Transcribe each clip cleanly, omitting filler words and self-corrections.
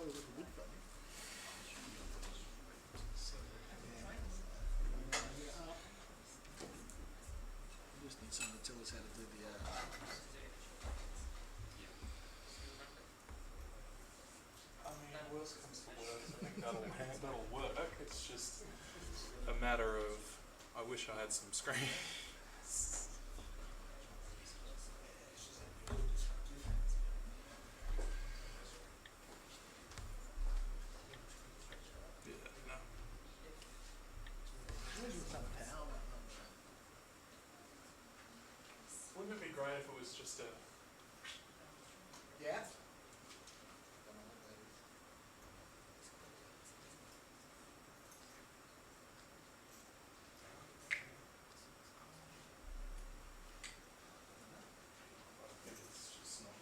just need someone to tell us how to do the I mean, worst comes to worst, I think that'll work. It's just a matter of, I wish I had some screen. Wouldn't it be great if it was just a... Yeah? I think it's just not...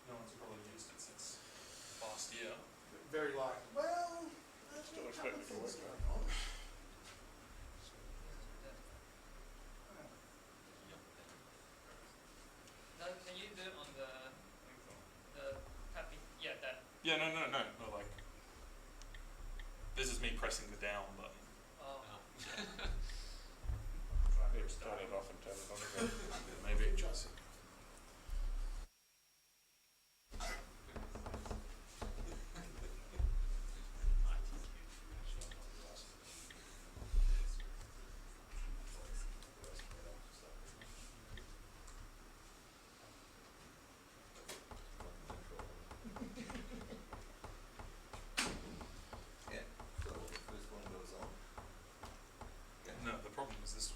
No one's probably used it since last year. Very likely. Well, there's still a couple of things going on. No, can you do it on the tapping? Yeah, that. Yeah, no, like, this is me pressing the down button. Oh. Maybe turn it off and turn it on again. Maybe. Just No, the problem is this.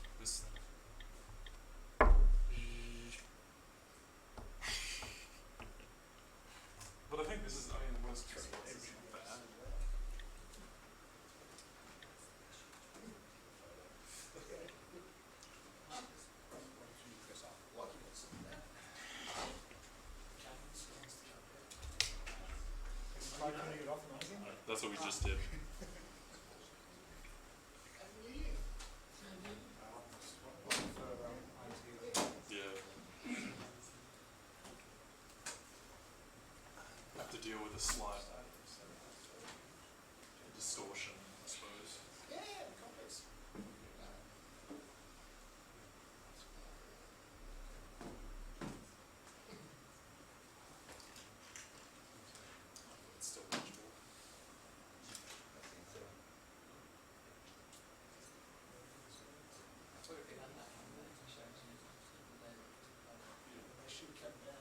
But I think this is, I mean, the worst case is not bad. try turning it off and on again. That's what we just did. Yeah. Have to deal with a slight distortion, I suppose. Yeah, complex. It's still legible. They should come down.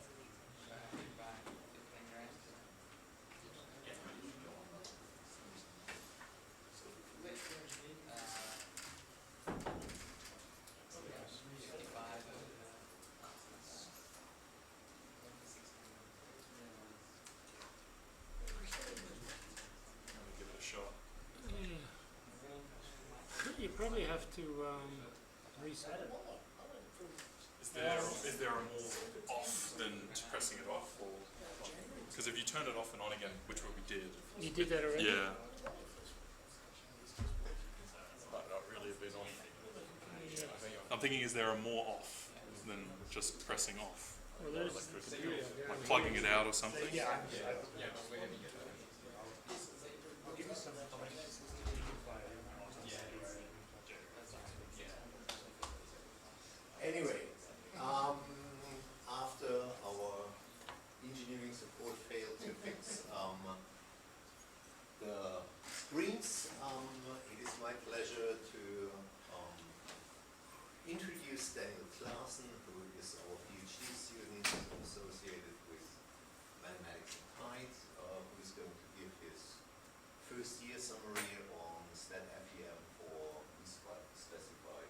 Give it a shot. You probably have to reset it. Is there a more off than pressing it off, or because if you turn it off and on again, which what we did. You did that already? Yeah. Might not really have been on. I'm thinking, is there a more off than just pressing off, Well, there's like plugging it out or something? Anyway, after our engineering support failed to fix the screens, it is my pleasure to introduce Daniel Classen, who is our PhD student associated with mathematics and height, who is going to give his first year summary on StatFEM for Misspecified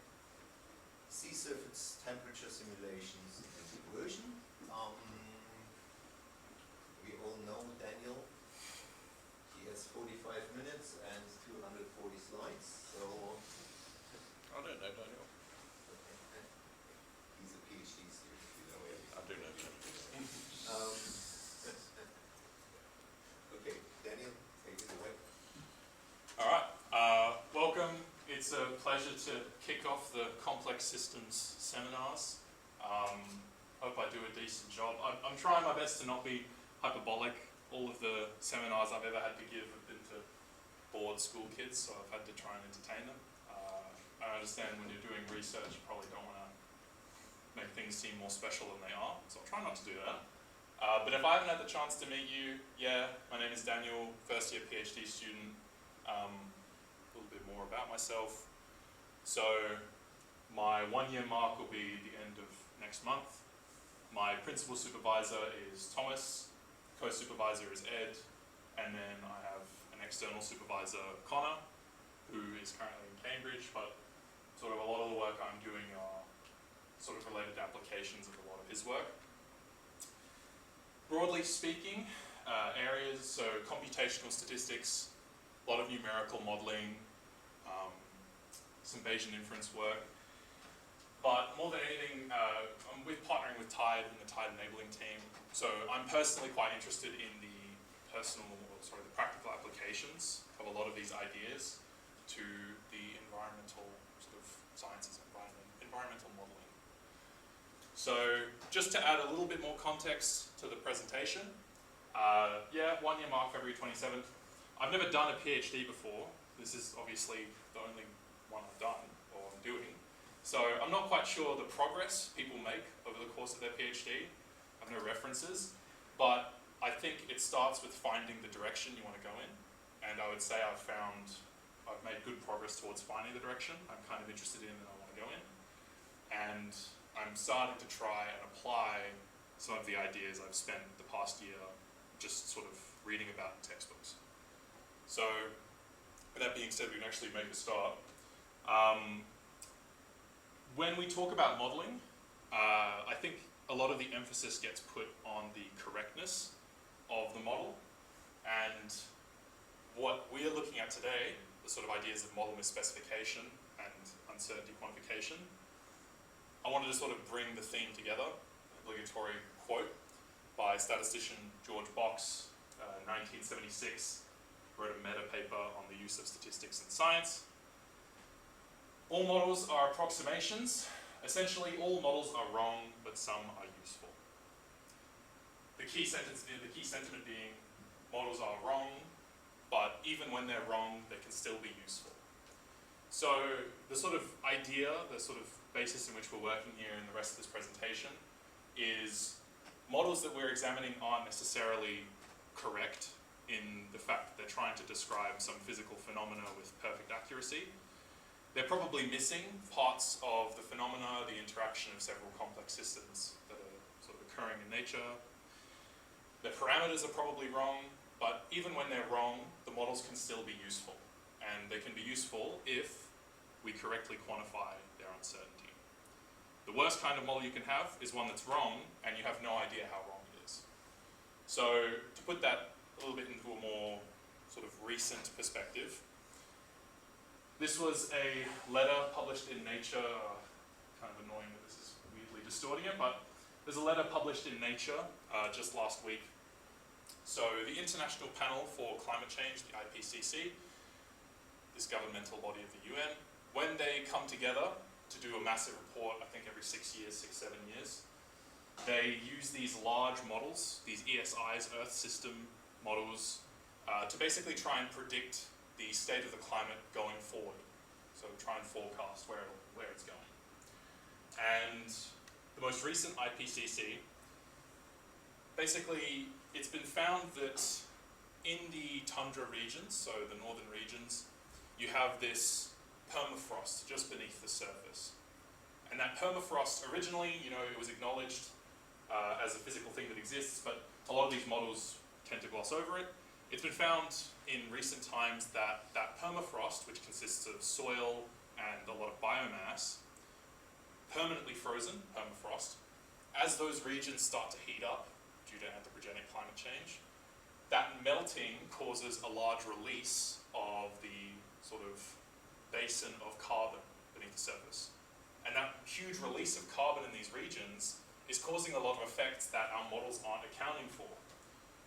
sea surface temperature simulations and inversion. We all know Daniel. He has 45 minutes and 240 slides, so I don't know, Daniel. he's a PhD student, you know him. I do know Daniel. Okay, Daniel, take it away. All right. Welcome. It's a pleasure to kick off the complex systems seminars. Hope I do a decent job. I'm trying my best to not be hyperbolic all of the seminars I've ever had to give have been to bored school kids, so I've had to try and entertain them. I understand when you're doing research, you probably don't want to make things seem more special than they are, so I'll try not to do that. But if I haven't had the chance to meet you, yeah, my name is Daniel, first year PhD student. A little bit more about myself. So my 1 year mark will be the end of next month. My principal supervisor is Thomas, co-supervisor is Ed, and then I have an external supervisor, Connor, who is currently in Cambridge, but sort of a lot of the work I'm doing are sort of related to applications of a lot of his work. Broadly speaking, areas, so computational statistics, a lot of numerical modeling, some Bayesian inference work. But more than anything, I'm partnering with Tide and the Tide enabling team. So I'm personally quite interested in the practical applications of a lot of these ideas to the environmental sort of sciences, environmental modeling. So just to add a little bit more context to the presentation, 1 year mark, February 27th. I've never done a PhD before. This is obviously the only one I've done or I'm doing. So I'm not quite sure the progress people make over the course of their PhD. I have no references, but I think it starts with finding the direction you want to go in. And I would say I've made good progress towards finding the direction I'm kind of interested in and I want to go in. And I'm starting to try and apply some of the ideas I've spent the past year just sort of reading about in textbooks. So with that being said, we can actually make a start. When we talk about modeling, I think a lot of the emphasis gets put on the correctness of the model, and what we are looking at today, the sort of ideas of model misspecification and uncertainty quantification, I wanted to sort of bring the theme together. An obligatory quote by statistician George Box, 1976, wrote a meta paper on the use of statistics in science. All models are approximations. Essentially, all models are wrong, but some are useful. The key sentiment being, models are wrong, but even when they're wrong, they can still be useful. So the sort of idea, the sort of basis in which we're working here in the rest of this presentation is models that we're examining aren't necessarily correct in the fact that they're trying to describe some physical phenomena with perfect accuracy. They're probably missing parts of the phenomena, the interaction of several complex systems that are sort of occurring in nature. The parameters are probably wrong, but even when they're wrong, the models can still be useful. And they can be useful if we correctly quantify their uncertainty. The worst kind of model you can have is one that's wrong, and you have no idea how wrong it is. So to put that a little bit into a more sort of recent perspective, this was a letter published in Nature, kind of annoying that this is weirdly distorting it, but there's a letter published in Nature just last week. So the International Panel for Climate Change, the IPCC, this governmental body of the UN, when they come together to do a massive report, I think every 6 years, 7 years, they use these large models, these ESIs, Earth System models, to basically try and predict the state of the climate going forward. So try and forecast where it's going. And the most recent IPCC, basically it's been found that in the tundra regions, so the northern regions, you have this permafrost just beneath the surface. And that permafrost originally, it was acknowledged as a physical thing that exists, but a lot of these models tend to gloss over it. It's been found in recent times that that permafrost, which consists of soil and a lot of biomass, permanently frozen permafrost, as those regions start to heat up due to anthropogenic climate change, that melting causes a large release of the sort of basin of carbon beneath the surface. And that huge release of carbon in these regions is causing a lot of effects that our models aren't accounting for.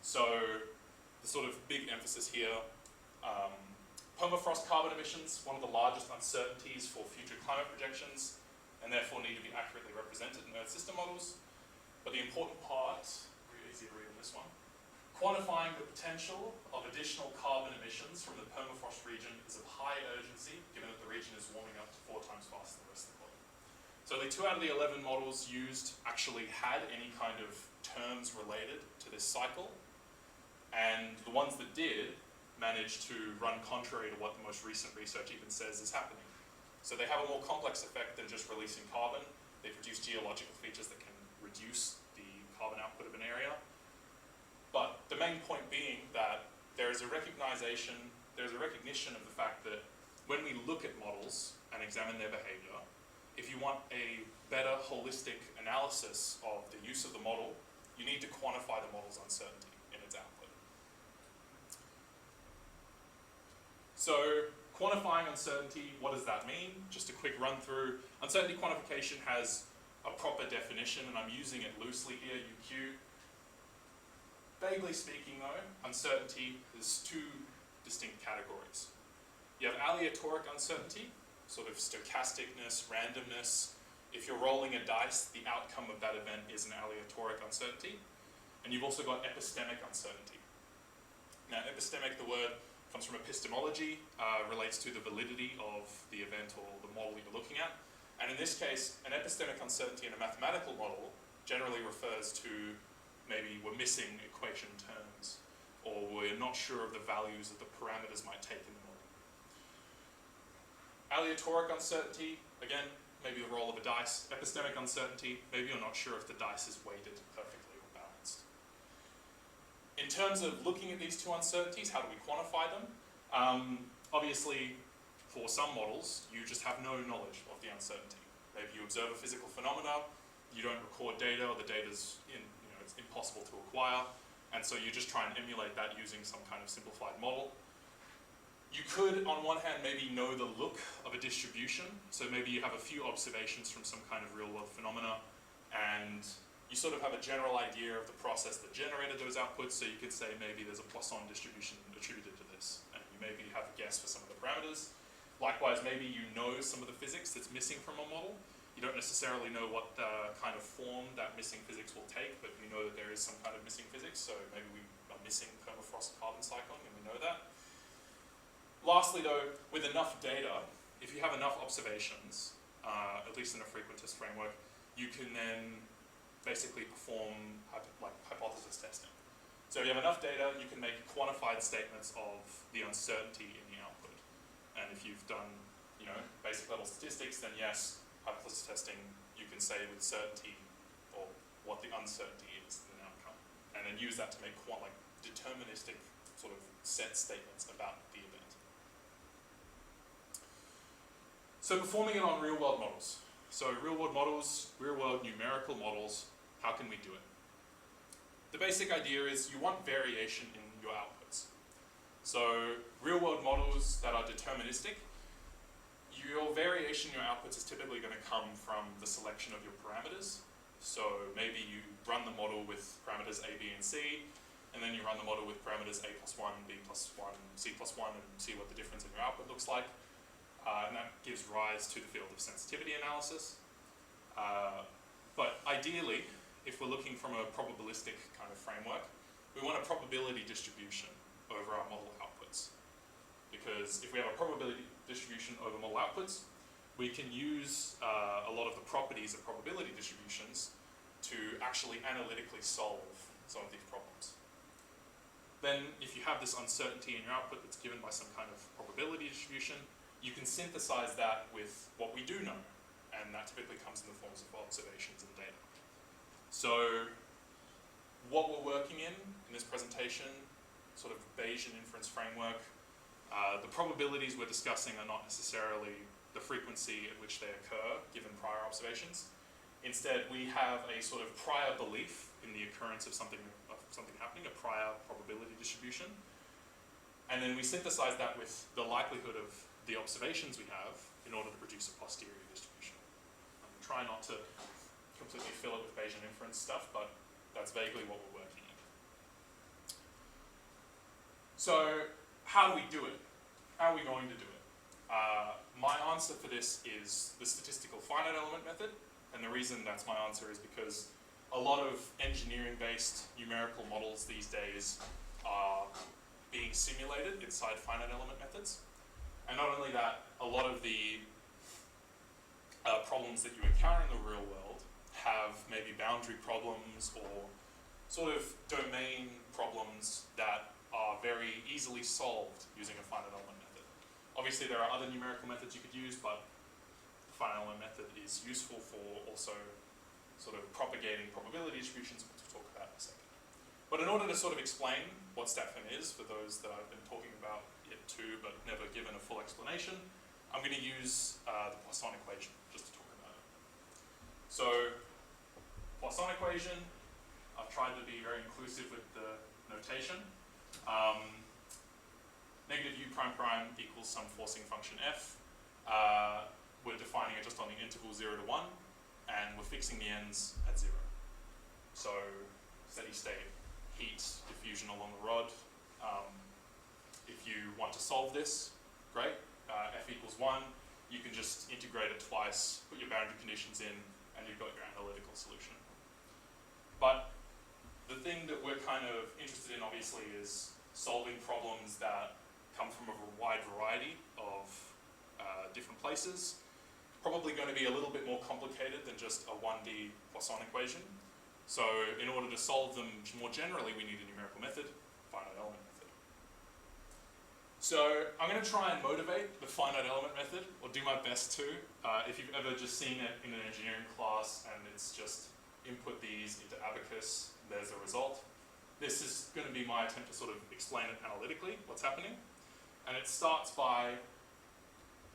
So the sort of big emphasis here, permafrost carbon emissions, one of the largest uncertainties for future climate projections, and therefore need to be accurately represented in Earth system models. But the important part, really easy to read on this one, quantifying the potential of additional carbon emissions from the permafrost region is of high urgency, given that the region is warming up to 4 times faster than the rest of the world. So only 2 out of the 11 models used actually had any kind of terms related to this cycle, and the ones that did managed to run contrary to what the most recent research even says is happening. So they have a more complex effect than just releasing carbon. They produce geological features that can reduce the carbon output of an area. But the main point being that there is a recognition of the fact that when we look at models and examine their behavior, if you want a better holistic analysis of the use of the model, you need to quantify the model's uncertainty in its output. So quantifying uncertainty, what does that mean? Just a quick run through. Uncertainty quantification has a proper definition, and I'm using it loosely here, UQ. Vaguely speaking though, uncertainty is 2 distinct categories. You have aleatoric uncertainty, sort of stochasticness, randomness. If you're rolling a dice, the outcome of that event is an aleatoric uncertainty. And you've also got epistemic uncertainty. Now epistemic, the word comes from epistemology, relates to the validity of the event or the model you're looking at. And in this case, an epistemic uncertainty in a mathematical model generally refers to maybe we're missing equation terms, or we're not sure of the values that the parameters might take in the model. Aleatoric uncertainty, again, maybe the roll of a dice. Epistemic uncertainty, maybe you're not sure if the dice is weighted perfectly or balanced. In terms of looking at these 2 uncertainties, how do we quantify them? Obviously, for some models, you just have no knowledge of the uncertainty. Maybe you observe a physical phenomena, you don't record data, or the data's it's impossible to acquire, and so you just try and emulate that using some kind of simplified model. You could, on one hand, maybe know the look of a distribution, so maybe you have a few observations from some kind of real-world phenomena, and you sort of have a general idea of the process that generated those outputs, so you could say maybe there's a Poisson distribution attributed to this, and you maybe have a guess for some of the parameters. Likewise, maybe you know some of the physics that's missing from a model. You don't necessarily know what kind of form that missing physics will take, but you know that there is some kind of missing physics, so maybe we are missing permafrost carbon cycling, and we know that. Lastly though, with enough data, if you have enough observations, at least in a frequentist framework, you can then basically perform hypothesis testing. So if you have enough data, you can make quantified statements of the uncertainty in the output. And if you've done, basic level statistics, then yes, hypothesis testing, you can say with certainty or what the uncertainty is in an outcome, and then use that to make deterministic sort of set statements about the event. So performing it on real-world models. So real-world models, real-world numerical models, how can we do it? The basic idea is you want variation in your outputs. So real-world models that are deterministic, your variation in your outputs is typically going to come from the selection of your parameters. So maybe you run the model with parameters A, B, and C, and then you run the model with parameters A plus 1, B plus 1, C plus 1, and see what the difference in your output looks like. And that gives rise to the field of sensitivity analysis. But ideally, if we're looking from a probabilistic kind of framework, we want a probability distribution over our model outputs. Because if we have a probability distribution over model outputs, we can use a lot of the properties of probability distributions to actually analytically solve some of these problems. Then, if you have this uncertainty in your output that's given by some kind of probability distribution, you can synthesize that with what we do know, and that typically comes in the forms of observations and data. So, what we're working in this presentation, sort of Bayesian inference framework, the probabilities we're discussing are not necessarily the frequency at which they occur, given prior observations. Instead, we have a sort of prior belief in the occurrence of something happening, a prior probability distribution. And then we synthesize that with the likelihood of the observations we have in order to produce a posterior distribution. Try not to completely fill it with Bayesian inference stuff, but that's vaguely what we're working in. So, how do we do it? How are we going to do it? My answer for this is the Statistical Finite Element Method, and the reason that's my answer is because a lot of engineering-based numerical models these days are being simulated inside finite element methods. And not only that, a lot of the problems that you encounter in the real world have maybe boundary problems or sort of domain problems that are very easily solved using a finite element method. Obviously there are other numerical methods you could use, but the finite element method is useful for also sort of propagating probability distributions, which we'll talk about in a second. But in order to sort of explain what StatFEM is, for those that I've been talking about it too, but never given a full explanation, I'm going to use the Poisson equation just to talk about it. So, Poisson equation, I've tried to be very inclusive with the notation. Negative u prime prime equals some forcing function f. We're defining it just on the interval 0 to 1, and we're fixing the ends at 0. So, steady state heat diffusion along the rod. If you want to solve this, great. F equals 1, you can just integrate it twice, put your boundary conditions in, and you've got your analytical solution. But the thing that we're kind of interested in, obviously, is solving problems that come from a wide variety of different places. Probably going to be a little bit more complicated than just a 1D Poisson equation. So in order to solve them more generally, we need a numerical method, finite element method. So I'm going to try and motivate the finite element method, or do my best to. If you've ever just seen it in an engineering class and it's just input these into Abacus, there's a result. This is going to be my attempt to sort of explain it analytically, what's happening. And it starts by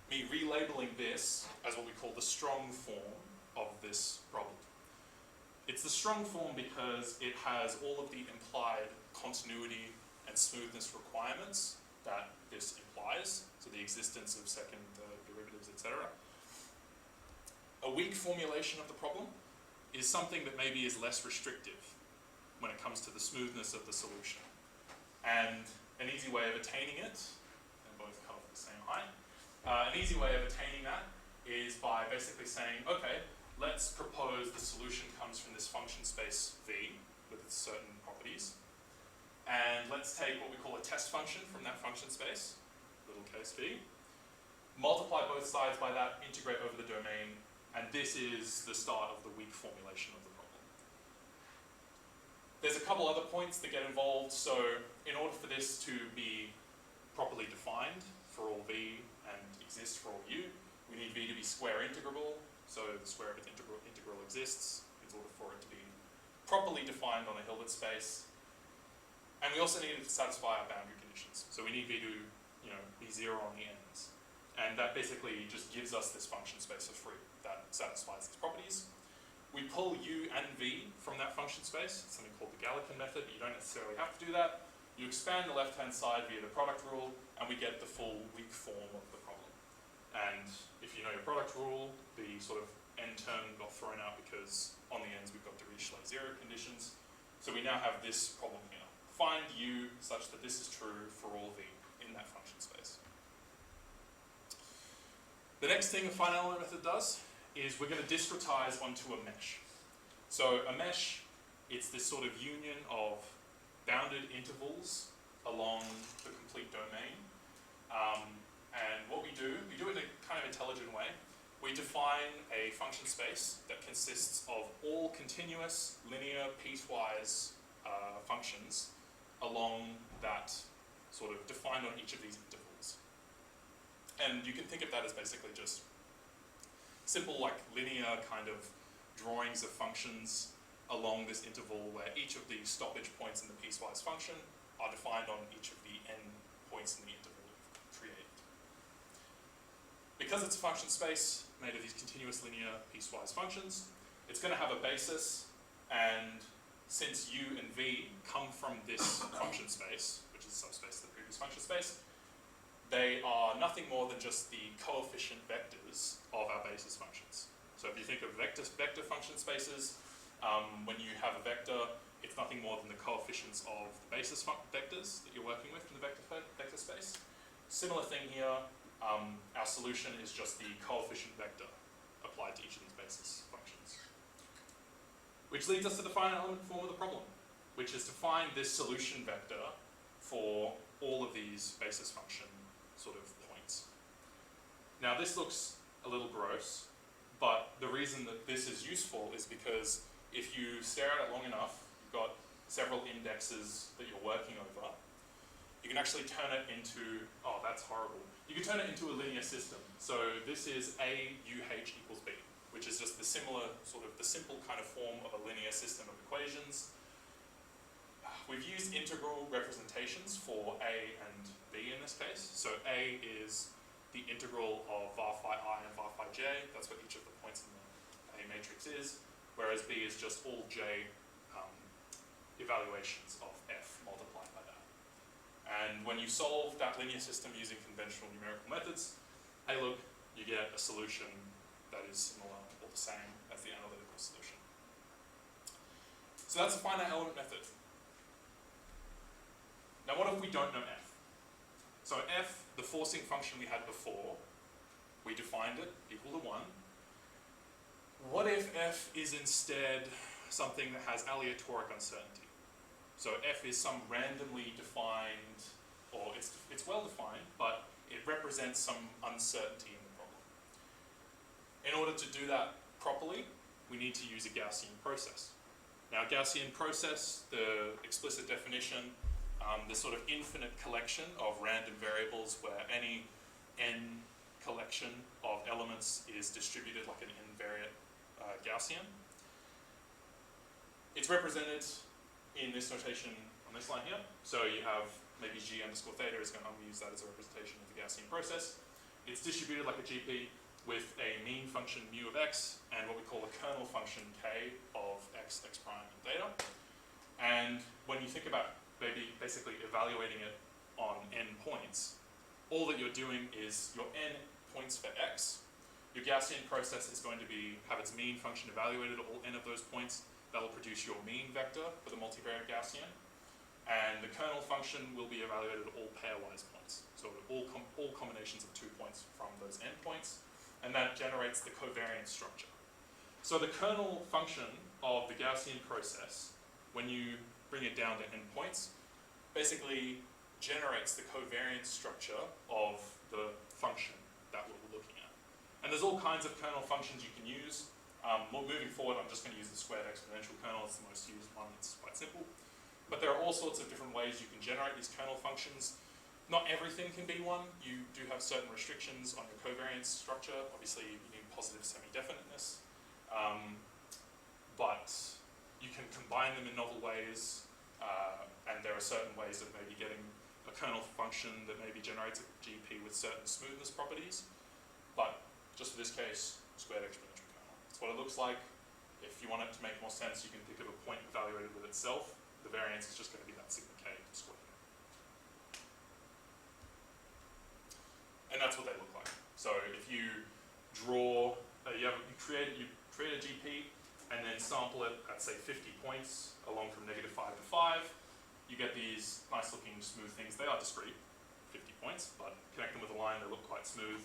me relabeling this as what we call the strong form of this problem. It's the strong form because it has all of the implied continuity and smoothness requirements that this implies, so the existence of second derivatives, etc. A weak formulation of the problem is something that maybe is less restrictive when it comes to the smoothness of the solution. And an easy way of attaining it, and both cover the same height, an easy way of attaining that is by basically saying, okay, let's propose the solution comes from this function space V with its certain properties. And let's take what we call a test function from that function space, little case V, multiply both sides by that, integrate over the domain, and this is the start of the weak formulation of the problem. There's a couple other points that get involved, so in order for this to be properly defined for all V and exist for all U, we need V to be square integrable, so the square root of integral exists in order for it to be properly defined on a Hilbert space. And we also need it to satisfy our boundary conditions. So we need V to be 0 on the ends. And that basically just gives us this function space for free that satisfies these properties. We pull U and V from that function space. It's something called the Gaussian method, but you don't necessarily have to do that. You expand the left-hand side via the product rule, and we get the full weak form of the problem. And if you know your product rule, the sort of end term got thrown out because on the ends we've got Dirichlet 0 conditions. So we now have this problem here. Find U such that this is true for all V in that function space. The next thing the finite element method does is we're going to discretize onto a mesh. So a mesh, it's this sort of union of bounded intervals along the complete domain. And what we do it in a kind of intelligent way. We define a function space that consists of all continuous, linear, piecewise functions along that sort of defined on each of these intervals. And you can think of that as basically just simple like linear kind of drawings of functions along this interval where each of the stoppage points in the piecewise function are defined on each of the n points in the interval we've created. Because it's a function space made of these continuous linear piecewise functions, it's going to have a basis, and since U and V come from this function space, which is the subspace of the previous function space, they are nothing more than just the coefficient vectors of our basis functions. So if you think of vector function spaces, when you have a vector, it's nothing more than the coefficients of the basis vectors that you're working with in the vector space. Similar thing here, our solution is just the coefficient vector applied to each of these basis functions. Which leads us to the finite element form of the problem, which is to find this solution vector for all of these basis function sort of points. Now this looks a little gross, but the reason that this is useful is because if you stare at it long enough, you've got several indexes that you're working over, you can actually turn it into, oh that's horrible, you can turn it into a linear system. So this is A UH equals B, which is just the similar, sort of the simple kind of form of a linear system of equations. We've used integral representations for A and B in this case. So A is the integral of var phi I and var phi j, that's what each of the points in the A matrix is, whereas B is just all j evaluations of f multiplied by that. And when you solve that linear system using conventional numerical methods, hey look, you get a solution that is similar or the same as the analytical solution. So that's a finite element method. Now what if we don't know f? So f, the forcing function we had before, we defined it equal to 1. What if f is instead something that has aleatoric uncertainty? So f is some randomly defined, or it's well defined, but it represents some uncertainty in the problem. In order to do that properly, we need to use a Gaussian process. Now Gaussian process, the explicit definition, this sort of infinite collection of random variables where any n collection of elements is distributed like an invariant Gaussian. It's represented in this notation on this line here. So you have maybe g underscore theta is going to use that as a representation of the Gaussian process. It's distributed like a GP with a mean function mu of x and what we call a kernel function k of x, x prime, and theta. And when you think about basically evaluating it on n points, all that you're doing is your n points for x. Your Gaussian process is going to have its mean function evaluated at all n of those points. That'll produce your mean vector for the multivariate Gaussian. And the kernel function will be evaluated at all pairwise points. So all combinations of 2 points from those n points. And that generates the covariance structure. So the kernel function of the Gaussian process, when you bring it down to n points, basically generates the covariance structure of the function that we're looking at. And there's all kinds of kernel functions you can use. Moving forward, I'm just going to use the squared exponential kernel. It's the most used one. It's quite simple. But there are all sorts of different ways you can generate these kernel functions. Not everything can be one. You do have certain restrictions on your covariance structure. Obviously, you need positive semi-definiteness. But you can combine them in novel ways. And there are certain ways of maybe getting a kernel function that maybe generates a GP with certain smoothness properties. But just for this case, squared exponential kernel. That's what it looks like. If you want it to make more sense, you can think of a point evaluated with itself. The variance is just going to be that sigma k squared. And that's what they look like. So if you draw, you create a GP and then sample it at say 50 points along from -5 to 5, you get these nice looking smooth things. They are discrete, 50 points, but connect them with a line, they look quite smooth.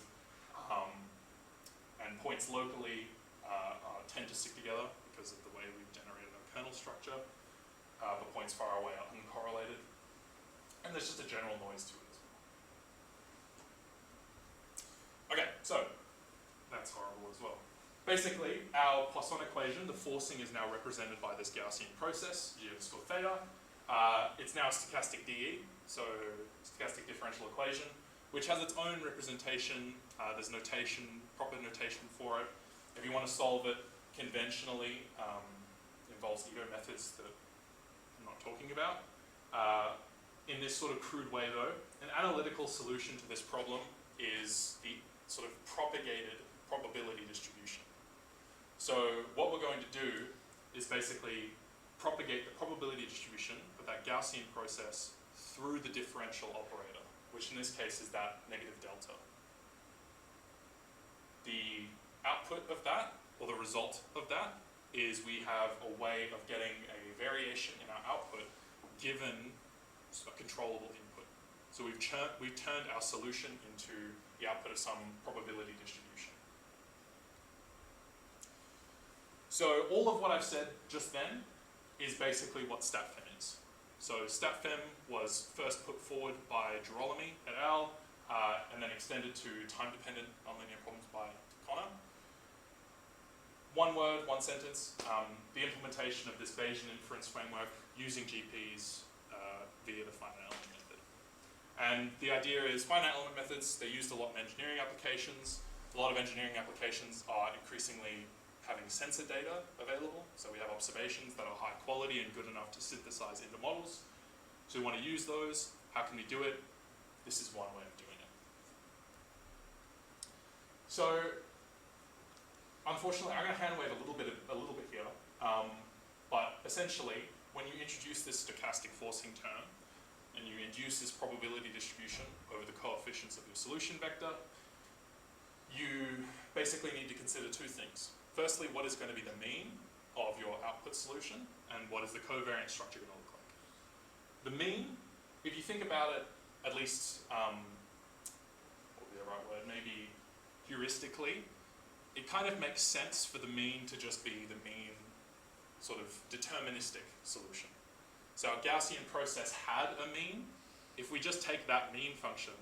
And points locally tend to stick together because of the way we've generated our kernel structure. But points far away are uncorrelated. And there's just a general noise to it as well. Okay, so that's horrible as well. Basically, our Poisson equation, the forcing is now represented by this Gaussian process, g underscore theta. It's now a stochastic DE, so stochastic differential equation, which has its own representation. There's notation, proper notation for it. If you want to solve it conventionally, involves Ito methods that I'm not talking about. In this sort of crude way though, an analytical solution to this problem is the sort of propagated probability distribution. So what we're going to do is basically propagate the probability distribution of that Gaussian process through the differential operator, which in this case is that negative delta. The output of that, or the result of that, is we have a way of getting a variation in our output given a controllable input. So we've turned our solution into the output of some probability distribution. So all of what I've said just then is basically what StatFEM is. So So StatFEM was first put forward by Girolami et al. And then extended to time-dependent nonlinear problems by Connor. One word, one sentence, the implementation of this Bayesian inference framework using GPs via the finite element method. And the idea is finite element methods, they're used a lot in engineering applications. A lot of engineering applications are increasingly having sensor data available. So we have observations that are high quality and good enough to synthesize into models. So we want to use those. How can we do it? This is one way of doing it. So, unfortunately, I'm going to hand wave a little bit here. But essentially, when you introduce this stochastic forcing term, and you induce this probability distribution over the coefficients of your solution vector, you basically need to consider two things. Firstly, what is going to be the mean of your output solution, and what is the covariance structure going to look like? The mean, if you think about it, at least, what would be the right word, maybe heuristically, it kind of makes sense for the mean to just be the mean sort of deterministic solution. So our Gaussian process had a mean. If we just take that mean function,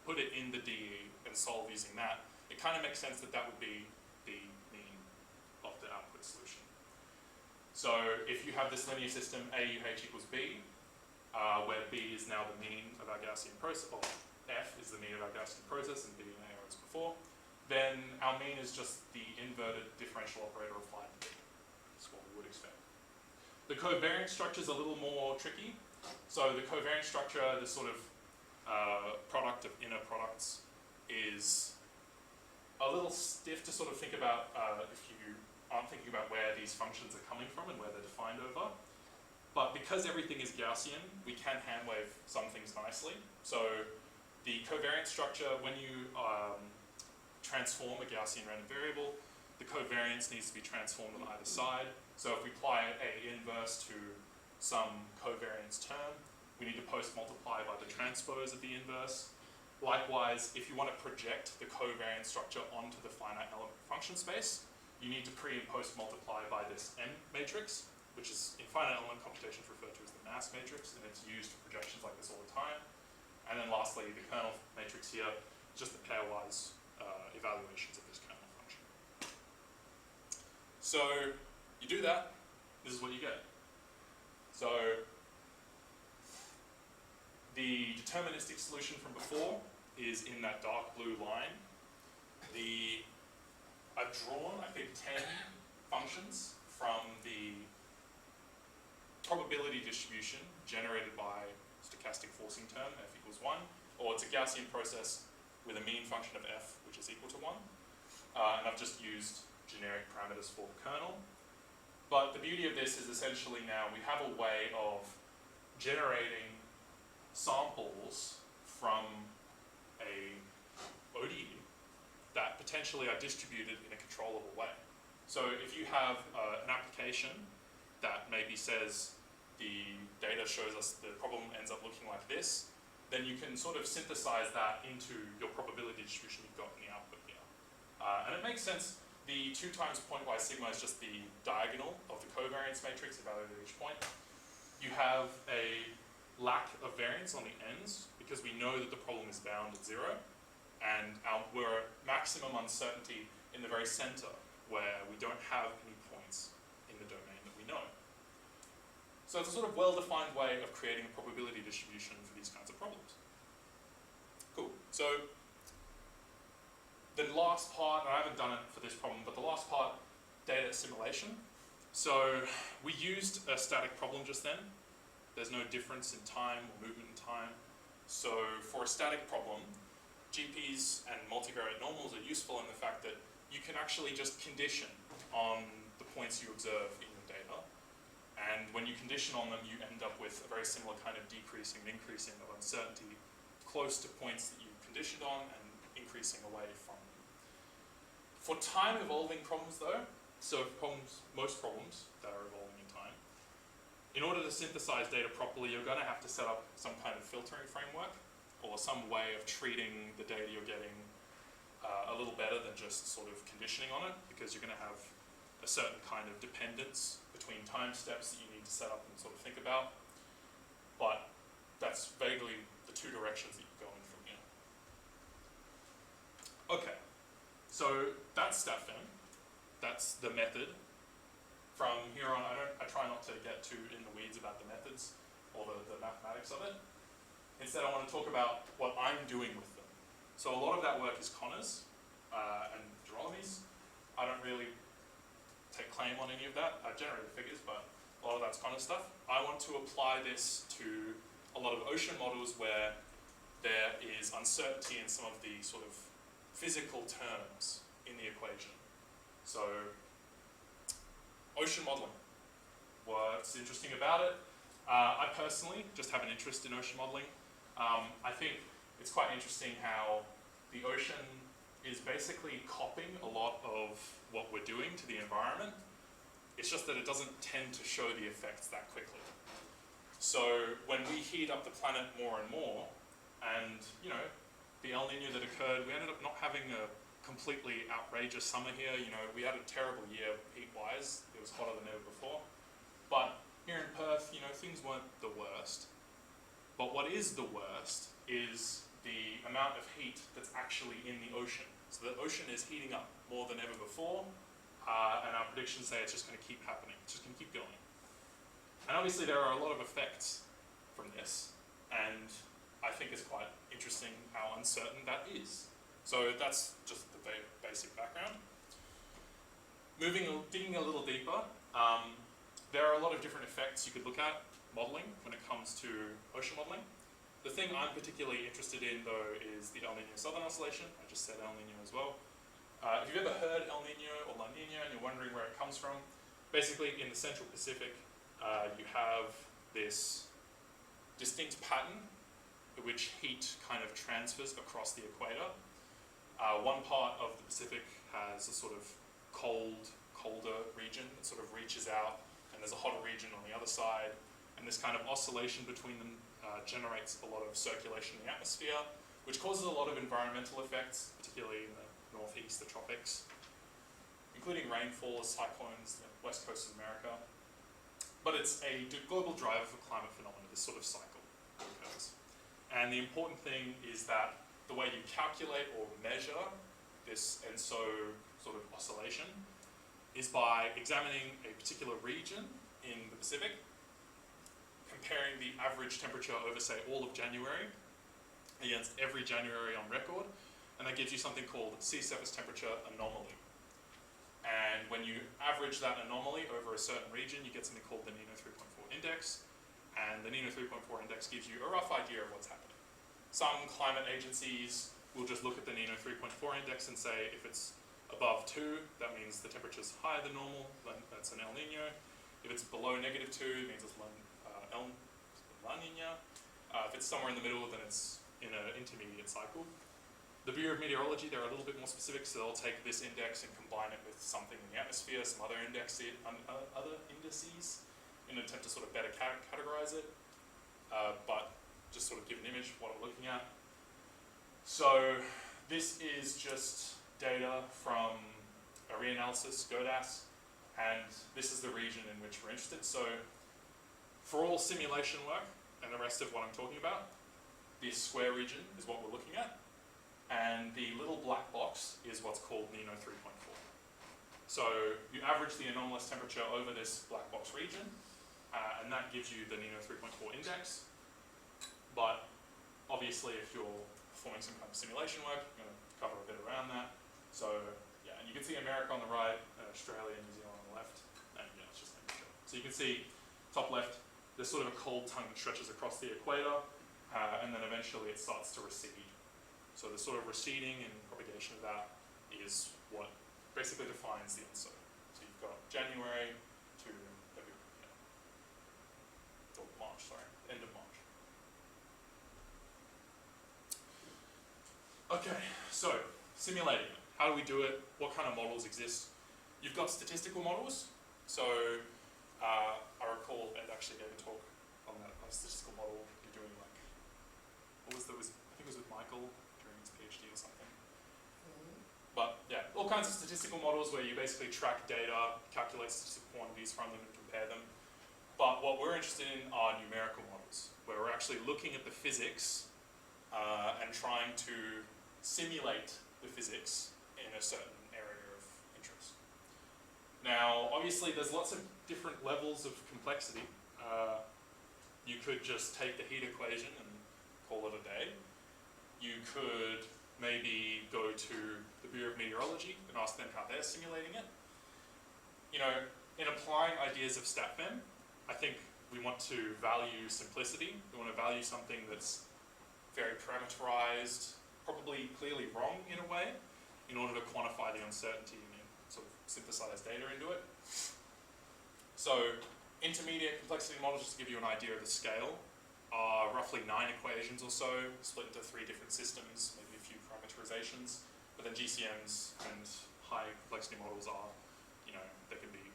put it in the DE and solve using that, it kind of makes sense that that would be the mean of the output solution. So if you have this linear system AUH equals B, where B is now the mean of our Gaussian process, or F is the mean of our Gaussian process and B and A are as before, then our mean is just the inverted differential operator applied to B. That's what we would expect. The covariance structure is a little more tricky. So the covariance structure, this sort of product of inner products, is a little stiff to sort of think about if you aren't thinking about where these functions are coming from and where they're defined over. But because everything is Gaussian, we can hand wave some things nicely. So the covariance structure, when you transform a Gaussian random variable, the covariance needs to be transformed on either side. So if we apply a inverse to some covariance term, we need to post-multiply by the transpose of the inverse. Likewise, if you want to project the covariance structure onto the finite element function space, you need to pre- and post-multiply by this M matrix, which is in finite element computations referred to as the mass matrix, and it's used for projections like this all the time. And then lastly, the kernel matrix here, just the pairwise evaluations of this kernel function. So you do that, this is what you get. So the deterministic solution from before is in that dark blue line. I've drawn, I think, 10 functions from the probability distribution generated by stochastic forcing term, f equals 1, or it's a Gaussian process with a mean function of f, which is equal to 1. And I've just used generic parameters for the kernel. But the beauty of this is essentially now we have a way of generating samples from a ODE that potentially are distributed in a controllable way. So if you have an application that maybe says the data shows us the problem ends up looking like this, then you can sort of synthesize that into your probability distribution you've got in the output here. And it makes sense. The 2 times pointwise sigma is just the diagonal of the covariance matrix evaluated at each point. You have a lack of variance on the ends because we know that the problem is bound at 0, and we're at maximum uncertainty in the very center where we don't have any points in the domain that we know. So it's a sort of well-defined way of creating a probability distribution for these kinds of problems. Cool. So the last part, and I haven't done it for this problem, but the last part, data assimilation. So we used a static problem just then. There's no difference in time or movement in time. So for a static problem, GPs and multivariate normals are useful in the fact that you can actually just condition on the points you observe in your data. And when you condition on them, you end up with a very similar kind of decreasing and increasing of uncertainty close to points that you conditioned on and increasing away from them. For time-evolving problems though, so most problems that are evolving in time, in order to synthesize data properly, you're going to have to set up some kind of filtering framework or some way of treating the data you're getting a little better than just sort of conditioning on it, because you're going to have a certain kind of dependence between time steps that you need to set up and sort of think about. directions that you go in from here. Okay, so that's StatFEM. That's the method. From here on, I try not to get too in the weeds about the methods or the mathematics of it. Instead, I want to talk about what I'm doing with them. So a lot of that work is Connor's and Gerolami's. I don't really take claim on any of that. I generate the figures, but a lot of that's Connor's stuff. I want to apply this to a lot of ocean models where there is uncertainty in some of the sort of physical terms in the equation. So, ocean modeling. What's interesting about it? I personally just have an interest in ocean modeling. I think it's quite interesting how the ocean is basically copying a lot of what we're doing to the environment. It's just that it doesn't tend to show the effects that quickly. So when we heat up the planet more and more, and you know, the El Nino that occurred, we ended up not having a completely outrageous summer here. You know, we had a terrible year heat-wise. It was hotter than ever before. But here in Perth, you know, things weren't the worst. But what is the worst is the amount of heat that's actually in the ocean. So the ocean is heating up more than ever before, and our predictions say it's just going to keep happening. It's just going to keep going. And obviously there are a lot of effects from this, and I think it's quite interesting how uncertain that is. So that's just the basic background. Digging a little deeper, there are a lot of different effects you could look at modeling when it comes to ocean modeling. The thing I'm particularly interested in, though, is the El Nino Southern Oscillation. I just said El Nino as well. If you've ever heard El Nino or La Nina and you're wondering where it comes from, basically in the Central Pacific, you have this distinct pattern in which heat kind of transfers across the equator. One part of the Pacific has a sort of colder region that sort of reaches out, and there's a hotter region on the other side, and this kind of oscillation between them generates a lot of circulation in the atmosphere, which causes a lot of environmental effects, particularly in the northeast, the tropics, including rainfall, cyclones, the west coast of America. But it's a global driver for climate phenomena, this sort of cycle that occurs. And the important thing is that the way you calculate or measure this ENSO sort of oscillation is by examining a particular region in the Pacific, comparing the average temperature over, say, all of January against every January on record, and that gives you something called sea surface temperature anomaly. And when you average that anomaly over a certain region, you get something called the Nino 3.4 index, and the Nino 3.4 index gives you a rough idea of what's happening. Some climate agencies will just look at the Nino 3.4 index and say if it's above 2, that means the temperature's higher than normal, that's an El Nino. If it's below -2, it means it's La Nina. If it's somewhere in the middle, then it's in an intermediate cycle. The Bureau of Meteorology, they're a little bit more specific, so they'll take this index and combine it with something in the atmosphere, some other indices, in an attempt to sort of better categorize it, but just sort of give an image of what we're looking at. So this is just data from a reanalysis, GODAS, and this is the region in which we're interested. So for all simulation work and the rest of what I'm talking about, this square region is what we're looking at, and the little black box is what's called Nino 3.4. So you average the anomalous temperature over this black box region, and that gives you the Nino 3.4 index. But obviously if you're performing some kind of simulation work, you're going to cover a bit around that. So yeah, and you can see America on the right, Australia and New Zealand on the left, and yeah, it's just making sure. So you can see, top left, there's sort of a cold tongue that stretches across the equator, and then eventually it starts to recede. So the sort of receding and propagation of that is what basically defines the ENSO. So you've got January to February, or March, sorry, end of March. Okay, so simulating it. How do we do it? What kind of models exist? You've got statistical models. So I recall Ed actually gave a talk on that statistical model. You're doing like, I think it was with Michael during his PhD or something. But yeah, all kinds of statistical models where you basically track data, calculate statistical quantities from them and compare them. But what we're interested in are numerical models, where we're actually looking at the physics and trying to simulate the physics in a certain area of interest. Now, obviously, there's lots of different levels of complexity. You could just take the heat equation and call it a day. You could maybe go to the Bureau of Meteorology and ask them how they're simulating it. You know, in applying ideas of StatFEM, I think we want to value simplicity. We want to value something that's very parameterized, probably clearly wrong in a way, in order to quantify the uncertainty and sort of synthesize data into it. So, intermediate complexity models, just to give you an idea of the scale, are roughly 9 equations or so, split into 3 different systems, maybe a few parameterizations. But then GCMs and high complexity models are, you know, there could be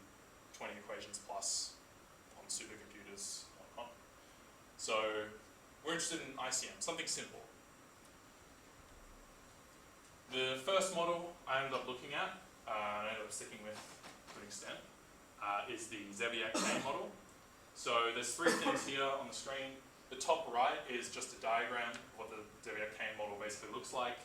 20 equations plus on supercomputers and whatnot. So we're interested in ICM, something simple. The first model I ended up looking at, I ended up sticking with to an extent, is the Zebyak-Kane model. So there's 3 things here on the screen. The top right is just a diagram of what the Zebyak-Kane model basically looks like.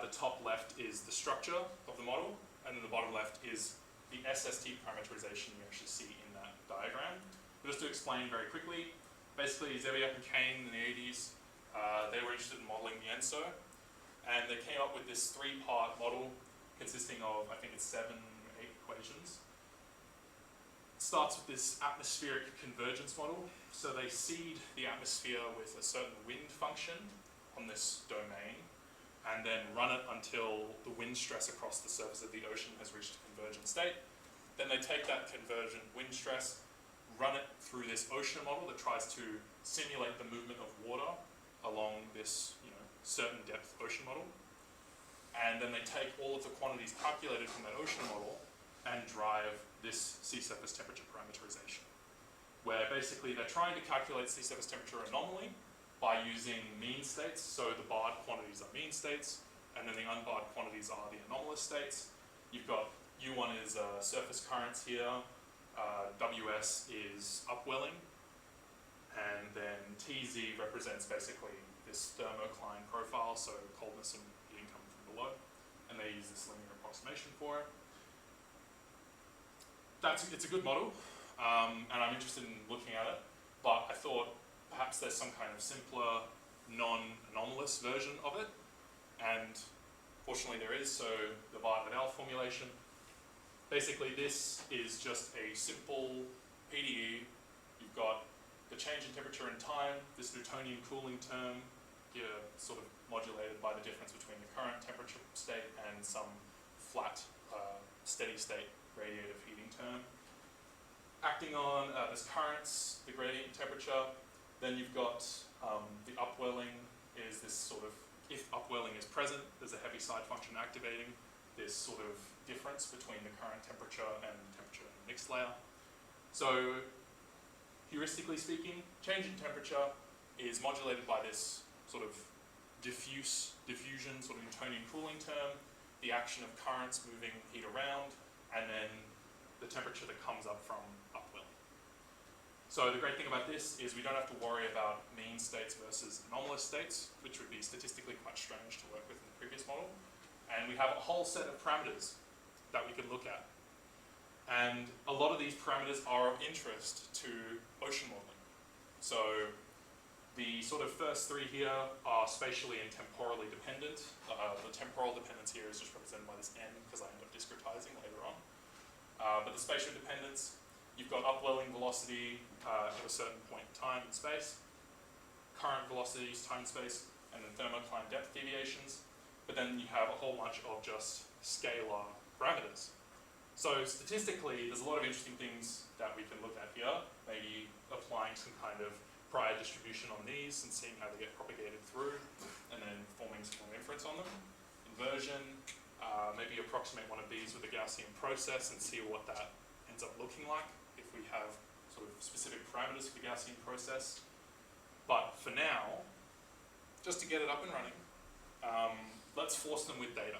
The top left is the structure of the model, and then the bottom left is the SST parameterization you actually see in that diagram. But just to explain very quickly, basically Zebyak and Kane in the 80s, they were interested in modeling the ENSO, and they came up with this 3-part model consisting of, I think it's 7 or 8 equations. It starts with this atmospheric convergence model. So they seed the atmosphere with a certain wind function on this domain, and then run it until the wind stress across the surface of the ocean has reached a convergent state. Then they take that convergent wind stress, run it through this ocean model that tries to simulate the movement of water along this, you know, certain depth ocean model. And then they take all of the quantities calculated from that ocean model and drive this sea surface temperature parameterization, where basically they're trying to calculate sea surface temperature anomaly by using mean states. So the barred quantities are mean states, and then the unbarred quantities are the anomalous states. You've got U1 is surface currents here, WS is upwelling, and then TZ represents basically this thermocline profile, so coldness and heating coming from below, and they use this linear approximation for it. It's a good model, and I'm interested in looking at it, but I thought perhaps there's some kind of simpler, non-anomalous version of it, and fortunately there is. So the Bartlett-L formulation, basically this is just a simple PDE. You've got the change in temperature and time, this Newtonian cooling term, here sort of modulated by the difference between the current temperature state and some flat, steady state radiative heating term. Acting on this currents, the gradient in temperature, then you've got the upwelling is this sort of, if upwelling is present, there's a heavy side function activating this sort of difference between the current temperature and temperature in the mixed layer. So heuristically speaking, change in temperature is modulated by this sort of diffusion, sort of Newtonian cooling term, the action of currents moving heat around, and then the temperature that comes up from upwelling. So the great thing about this is we don't have to worry about mean states versus anomalous states, which would be statistically quite strange to work with in the previous model. And we have a whole set of parameters that we could look at. And a lot of these parameters are of interest to ocean modeling. So the sort of first 3 here are spatially and temporally dependent. The temporal dependence here is just represented by this n because I end up discretizing later on. But the spatial dependence, you've got upwelling velocity at a certain point in time and space, current velocities, time and space, and then thermocline depth deviations. But then you have a whole bunch of just scalar parameters. So statistically, there's a lot of interesting things that we can look at here, maybe applying some kind of prior distribution on these and seeing how they get propagated through, and then forming some inference on them. Inversion, maybe approximate one of these with a Gaussian process and see what that ends up looking like if we have sort of specific parameters for the Gaussian process. But for now, just to get it up and running, let's force them with data.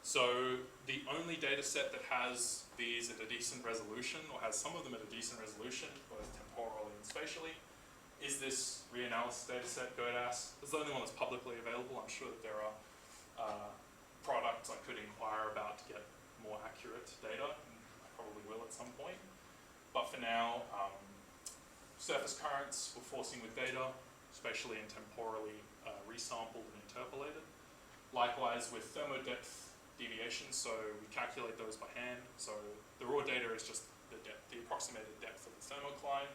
So the only data set that has these at a decent resolution, or has some of them at a decent resolution, both temporally and spatially, is this reanalysis data set GODAS? It's the only one that's publicly available. I'm sure that there are products I could inquire about to get more accurate data, and I probably will at some point. But for now, surface currents we're forcing with data, spatially and temporally resampled and interpolated. Likewise with thermodepth deviations, so we calculate those by hand. So the raw data is just the depth, the approximated depth of the thermocline.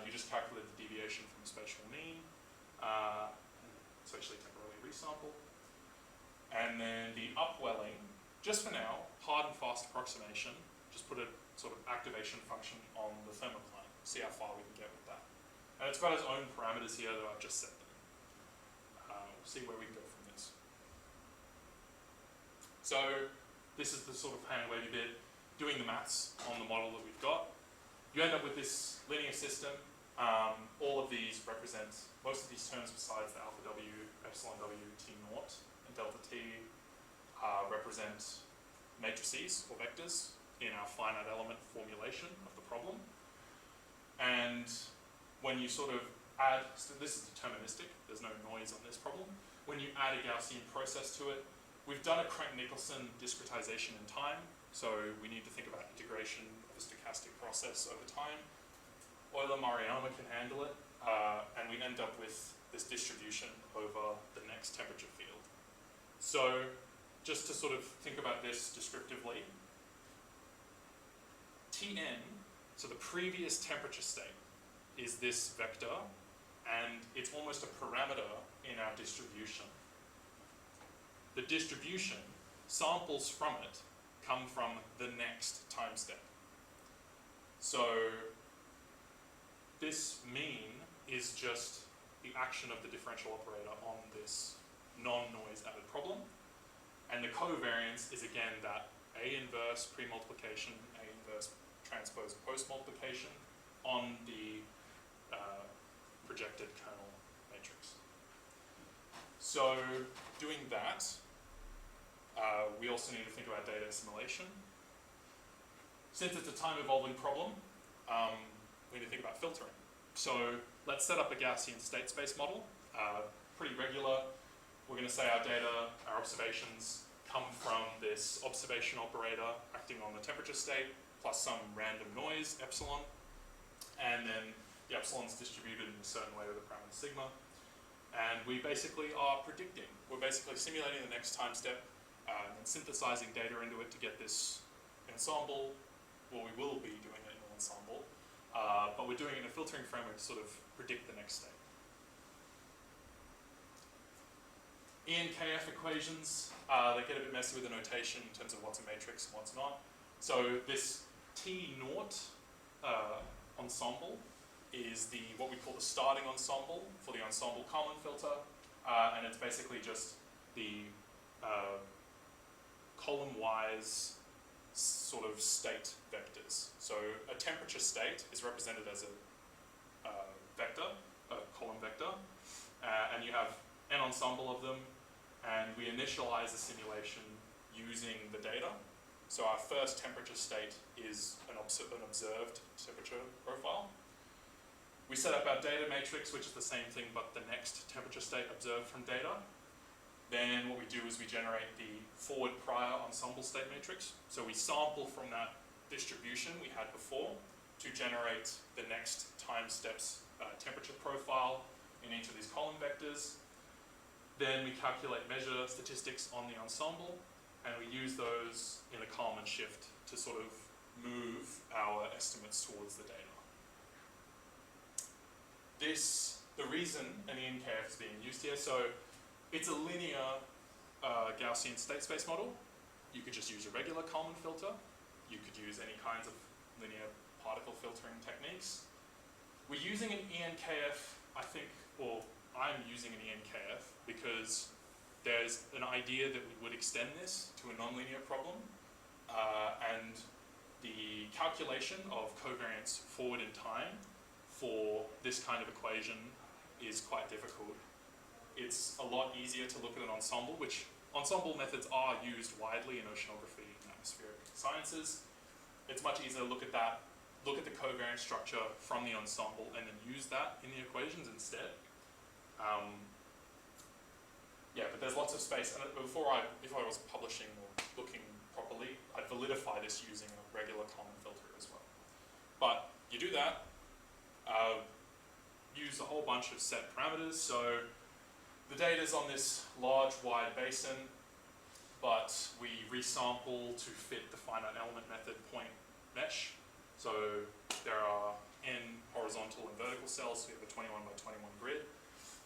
You just calculate the deviation from the spatial mean, spatially temporally resample. And then the upwelling, just for now, hard and fast approximation, just put a sort of activation function on the thermocline, see how far we can get with that. And it's got its own parameters here that I've just set them. We'll see where we can go from this. So this is the sort of hand wavy bit, doing the maths on the model that we've got. You end up with this linear system. All of these represent, most of these terms besides the alpha W, epsilon W, T naught, and delta T represent matrices or vectors in our finite element formulation of the problem. And when you sort of add, so this is deterministic, there's no noise on this problem. When you add a Gaussian process to it, we've done a Crank-Nicholson discretization in time, so we need to think about integration of a stochastic process over time. Euler-Maruyama can handle it, and we end up with this distribution over the next temperature field. So just to sort of think about this descriptively, Tn, so the previous temperature state, is this vector, and it's almost a parameter in our distribution. The distribution, samples from it, come from the next time step. So this mean is just the action of the differential operator on this non-noise added problem. And the covariance is again that A inverse pre-multiplication, A inverse transpose post-multiplication on the projected kernel matrix. So doing that, we also need to think about data assimilation. Since it's a time-evolving problem, we need to think about filtering. So let's set up a Gaussian state space model, pretty regular. We're going to say our data, our observations come from this observation operator acting on the temperature state plus some random noise, epsilon, and then the epsilon's distributed in a certain way with a parameter sigma. And we basically are predicting. We're basically simulating the next time step and synthesizing data into it to get this ensemble. Well, we will be doing it in an ensemble, but we're doing it in a filtering framework to sort of predict the next step. EnKF equations, they get a bit messy with the notation in terms of what's a matrix and what's not. So this T naught ensemble is what we call the starting ensemble for the Ensemble Kalman Filter, and it's basically just the column-wise sort of state vectors. So a temperature state is represented as a vector, a column vector, and you have an ensemble of them, and we initialize the simulation using the data. So our first temperature state is an observed temperature profile. We set up our data matrix, which is the same thing, but the next temperature state observed from data. Then what we do is we generate the forward prior ensemble state matrix. So we sample from that distribution we had before to generate the next time steps temperature profile in each of these column vectors. Then we calculate measure statistics on the ensemble, and we use those in a Kalman shift to sort of move our estimates towards the data. The reason an EnKF is being used here, so it's a linear Gaussian state space model. You could just use a regular Kalman filter. You could use any kinds of linear particle filtering techniques. We're using an EnKF, I think, or I'm using an EnKF because there's an idea that we would extend this to a nonlinear problem, and the calculation of covariance forward in time for this kind of equation is quite difficult. It's a lot easier to look at an ensemble, which ensemble methods are used widely in oceanography and atmospheric sciences. It's much easier to look at that look at the covariance structure from the ensemble and then use that in the equations instead. Yeah, but there's lots of space. And if I was publishing or looking properly, I'd validify this using a regular Kalman filter as well. But you do that, use a whole bunch of set parameters. So the data's on this large, wide basin, but we resample to fit the finite element method point mesh. So there are n horizontal and vertical cells. So we have a 21 by 21 grid.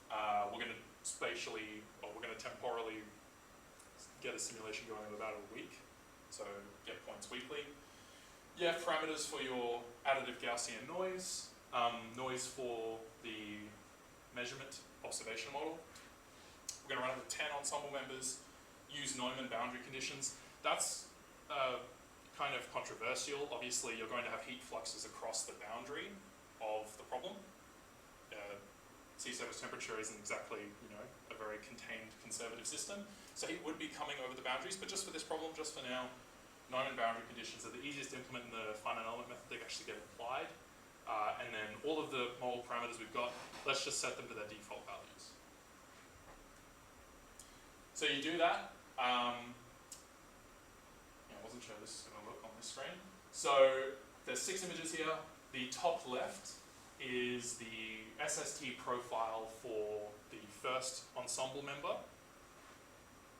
We're going to temporally get a simulation going in about a week. So get points weekly. You have parameters for your additive Gaussian noise, noise for the measurement observation model. We're going to run it with 10 ensemble members, use Neumann boundary conditions. That's kind of controversial. Obviously, you're going to have heat fluxes across the boundary of the problem. Sea surface temperature isn't exactly, a very contained conservative system. So heat would be coming over the boundaries, but just for this problem, just for now, Neumann boundary conditions are the easiest to implement in the finite element method. They actually get applied. And then all of the model parameters we've got, let's just set them to their default values. So you do that. I wasn't sure this is going to look on this screen. So there's 6 images here. The top left is the SST profile for the first ensemble member.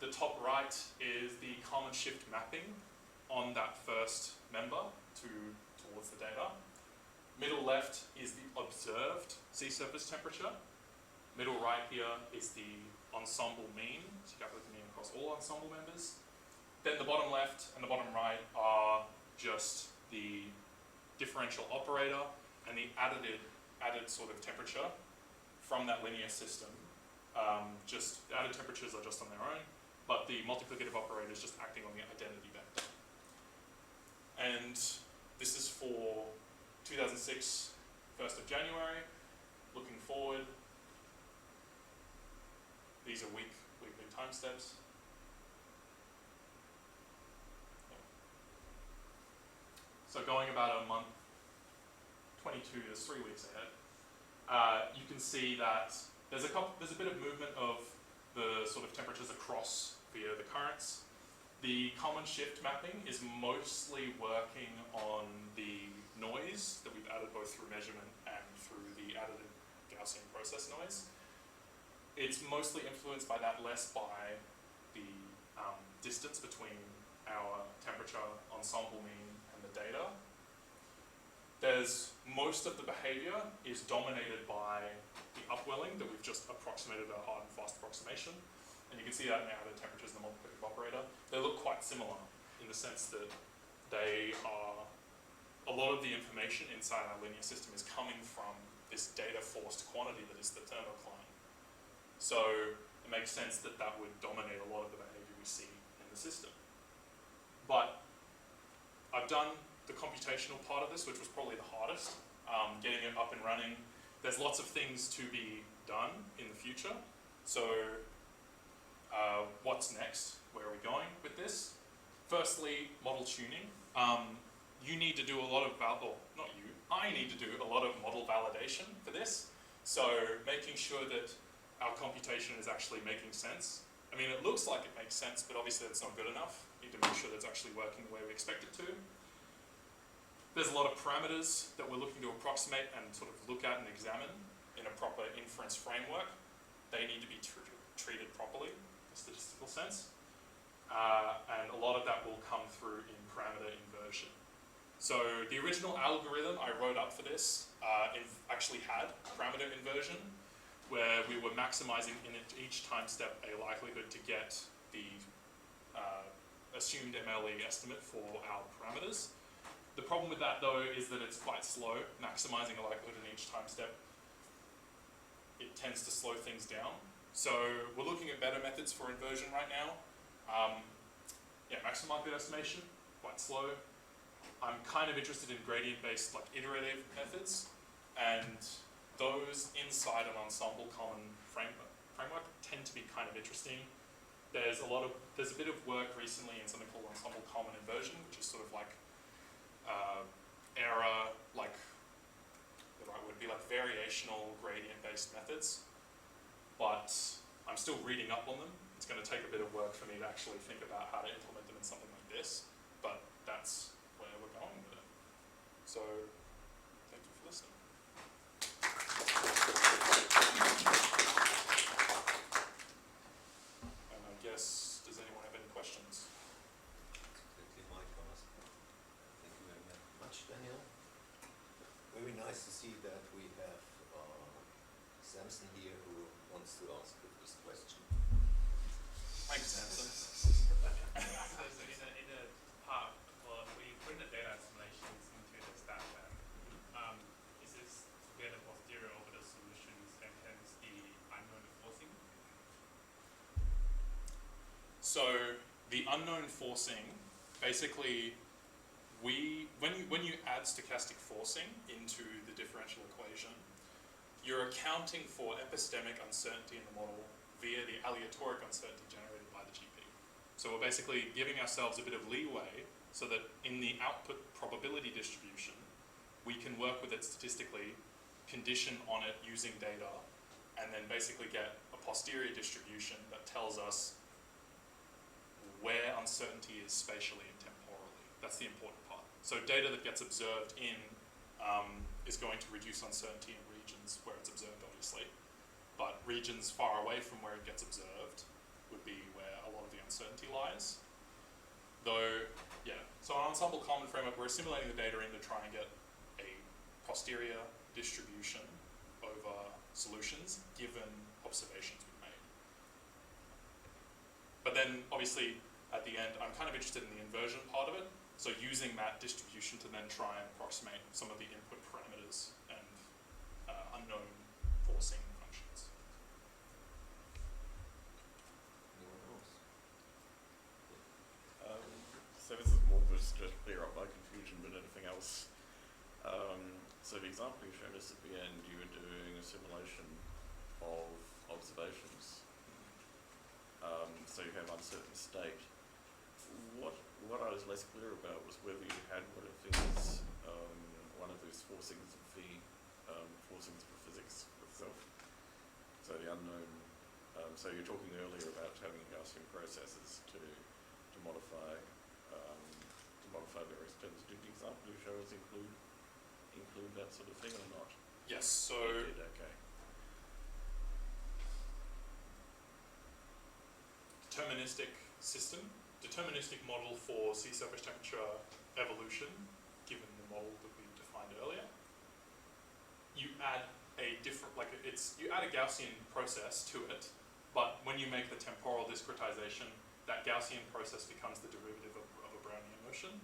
The top right is the Kalman shift mapping on that first member towards the data. Middle left is the observed sea surface temperature. Middle right here is the ensemble mean, so you calculate the mean across all ensemble members. Then the bottom left and the bottom right are just the differential operator and the added sort of temperature from that linear system. Just added temperatures are just on their own, but the multiplicative operator is just acting on the identity vector. And this is for 2006, 1st of January. Looking forward, these are weekly time steps. So going about a month, 22 is 3 weeks ahead. You can see that there's a bit of movement of the sort of temperatures across via the currents. The Kalman shift mapping is mostly working on the noise that we've added both through measurement and through the additive Gaussian process noise. It's mostly influenced by that, less by the distance between our temperature ensemble mean and the data. Most of the behavior is dominated by the upwelling that we've just approximated a hard and fast approximation. And you can see that in the added temperatures and the multiplicative operator. They look quite similar in the sense that a lot of the information inside our linear system is coming from this data forced quantity that is the thermocline. So it makes sense that that would dominate a lot of the behavior we see in the system. But I've done the computational part of this, which was probably the hardest, getting it up and running. There's lots of things to be done in the future. So what's next? Where are we going with this? Firstly, model tuning. You need to do a lot of, I need to do a lot of model validation for this. So making sure that our computation is actually making sense. I mean, it looks like it makes sense, but obviously that's not good enough. You need to make sure that it's actually working the way we expect it to. There's a lot of parameters that we're looking to approximate and sort of look at and examine in a proper inference framework. They need to be treated properly in a statistical sense. And a lot of that will come through in parameter inversion. So the original algorithm I wrote up for this actually had parameter inversion, where we were maximizing in each time step a likelihood to get the assumed MLE estimate for our parameters. The problem with that, though, is that it's quite slow. Maximizing a likelihood in each time step, it tends to slow things down. So we're looking at better methods for inversion right now. Maximum likelihood estimation, quite slow. I'm kind of interested in gradient-based, iterative methods, and those inside an Ensemble Kalman framework tend to be kind of interesting. There's a bit of work recently in something called Ensemble Kalman Inversion, which is sort of like error, like, the right word would be like variational gradient-based methods, but I'm still reading up on them. It's going to take a bit of work for me to actually think about how to implement them in something like this, but that's where we're going with it. So, thank you for listening. And I guess, does anyone have any questions? Quickly, my task. Thank you very much, Daniel. Very nice to see that we have Samson here who wants to ask the first question. Thanks, Samson. So in a part, well, we put the data simulations into the StatFEM. Is this to get a posterior over the solutions and hence the unknown forcing? So the unknown forcing, basically, when you add stochastic forcing into the differential equation, you're accounting for epistemic uncertainty in the model via the aleatoric uncertainty generated by the GP. So we're basically giving ourselves a bit of leeway so that in the output probability distribution, we can work with it statistically, condition on it using data, and then basically get a posterior distribution that tells us where uncertainty is spatially and temporally. That's the important part. So data that gets observed in is going to reduce uncertainty in regions where it's observed, obviously. But regions far away from where it gets observed would be where a lot of the uncertainty lies. Though, yeah, so on Ensemble Kalman framework, we're assimilating the data in to try and get a posterior distribution over solutions given observations we've made. But then, obviously, at the end, I'm kind of interested in the inversion part of it. So using that distribution to then try and approximate some of the input parameters and unknown forcing functions. Anyone else? So this is more just to clear up my confusion than anything else. So the example you showed us at the end, you were doing a simulation of observations. So you have uncertain state. What I was less clear about was whether you had one of these forcings of the forcings of physics itself. So the unknown. So you're talking earlier about having Gaussian processes to modify various terms. Did the example you show us include that sort of thing or not? Yes. So. It did, okay. Deterministic system, deterministic model for sea surface temperature evolution, given the model that we defined earlier. You add a different, you add a Gaussian process to it, but when you make the temporal discretization, that Gaussian process becomes the derivative of a Brownian motion.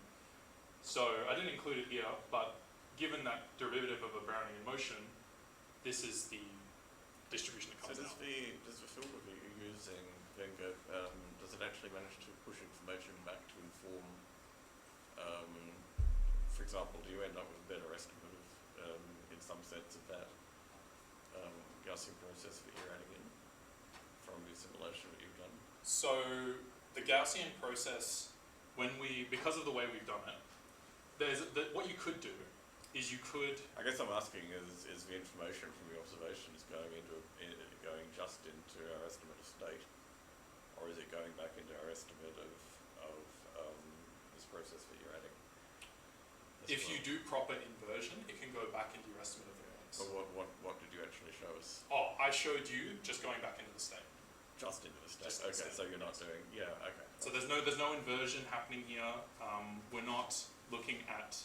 So I didn't include it here, but given that derivative of a Brownian motion, this is the distribution that comes out. So does the filter that you're using then go, does it actually manage to push information back to inform, for example, do you end up with a better estimate of, in some sense, of that Gaussian process that you're adding in from the simulation that you've done? So the Gaussian process, because of the way we've done it, what you could do is you could. I guess I'm asking is the information from the observations going just into our estimate of state, or is it going back into our estimate of this process that you're adding? If you do proper inversion, it can go back into your estimate of variance. But what did you actually show us? Oh, I showed you just going back into the state. Just into the state. Just the Okay, state. so you're not doing. Yeah. Okay. So there's no inversion happening here. We're not looking at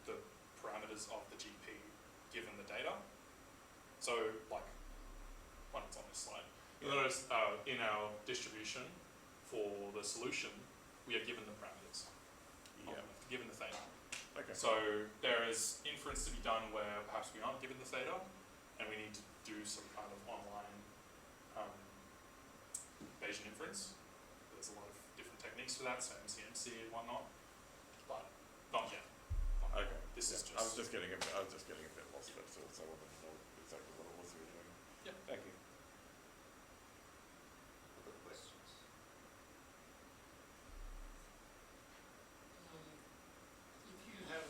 the parameters of the GP given the data. So when it's on this slide, you'll notice in our distribution for the solution, we are given the parameters. Yeah. Given the theta. Okay. So there is inference to be done where perhaps we aren't given the theta, and we need to do some kind of online Bayesian inference. There's a lot of different techniques for that, so MCMC and whatnot, but not yet. Okay. This is just. I was just getting a bit lost. That's all. So I wanted to know exactly what it was you were doing. Yeah. Thank you. Other questions? If you have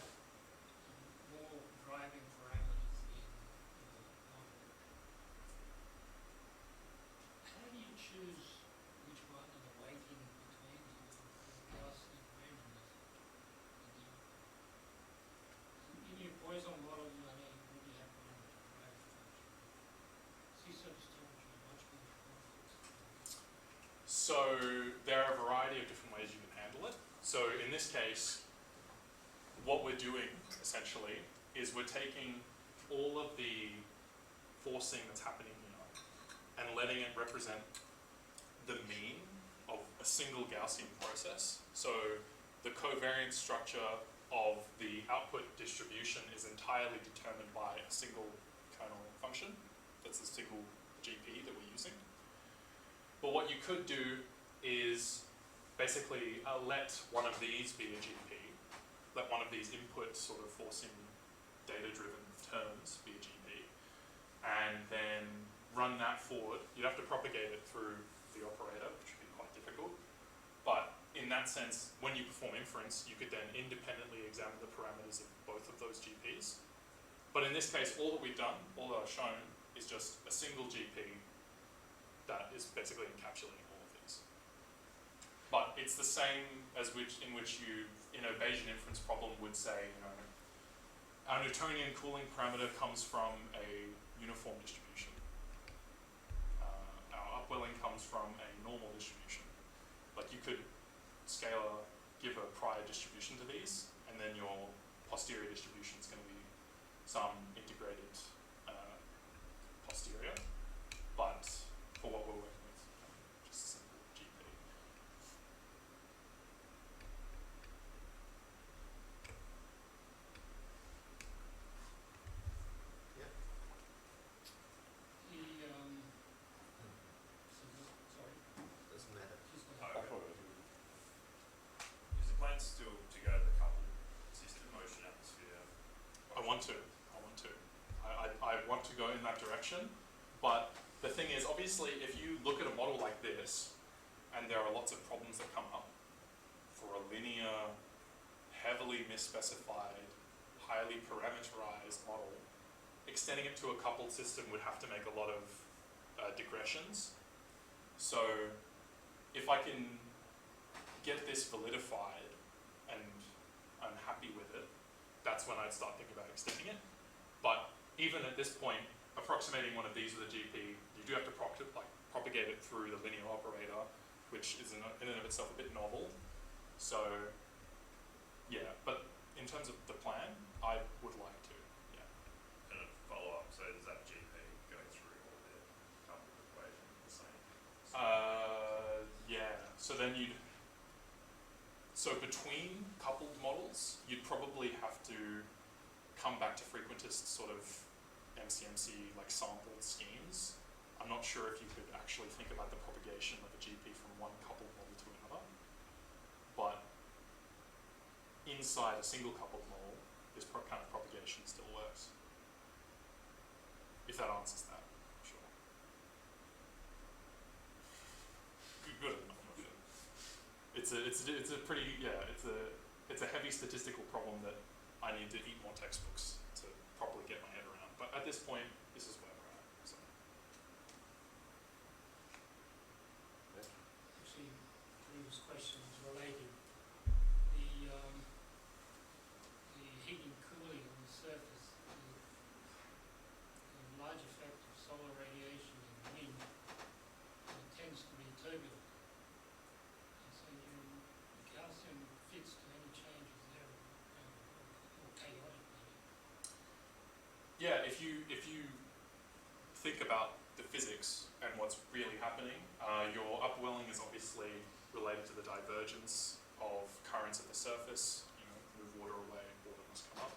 So in this case, what we're doing essentially is we're taking all of the forcing that's happening here and letting it represent the mean of a single Gaussian process. So the covariance structure of the output distribution is entirely determined by a single kernel function. That's a single GP that we're using. But what you could do is basically let one of these be a GP, let one of these input sort of forcing data-driven terms be a GP, and then run that forward. You'd have to propagate it through the operator, which would be quite difficult. But in that sense, when you perform inference, you could then independently examine the parameters of both of those GPs. But in this case, all that we've done, all that I've shown, is just a single GP that is basically encapsulating all of these. But it's the same as in which you, in a Bayesian inference problem, would say, you know, our Newtonian cooling parameter comes from a uniform distribution. Our upwelling comes from a normal distribution. Like you could give a prior distribution to these, and then your posterior distribution is going to be some integrated posterior. But for what we're working with, just a simple GP. Yeah. Sorry, Doesn't matter. just I thought it was Is the plan still to go to the coupled system, ocean atmosphere? I want to. I want to go in that direction, but the thing is, obviously, if you look at a model like this, and there are lots of problems that come up for a linear, heavily misspecified, highly parameterized model, extending it to a coupled system would have to make a lot of digressions. So if I can get this validified and I'm happy with it, that's when I'd start thinking about extending it. But even at this point, approximating one of these with a GP, you do have to propagate it through the linear operator, which is in and of itself a bit novel. So yeah, but in terms of the plan, I would like to, yeah. And a follow-up, so does that GP go through all the coupled equation the same? Yeah, so then so between coupled models, you'd probably have to come back to frequentist sort of MCMC like sampled schemes. I'm not sure if you could actually think about the propagation of a GP from one coupled model to another, but inside a single coupled model, this kind of propagation still works. If that answers that, sure. Good enough. I'm not sure. It's a pretty, yeah, it's a heavy statistical problem that I need to eat more textbooks to properly get my head around. But at this point, this is where we're at. So. actually, previous question is related. The heating cooling on the surface, the large effect of solar radiation and wind tends to be turbulent. And so the Gaussian fits to any changes there, or chaotic maybe. Yeah, if you think about the physics and what's really happening, your upwelling is obviously related to the divergence of currents at the surface. You know, move water away, water must come up.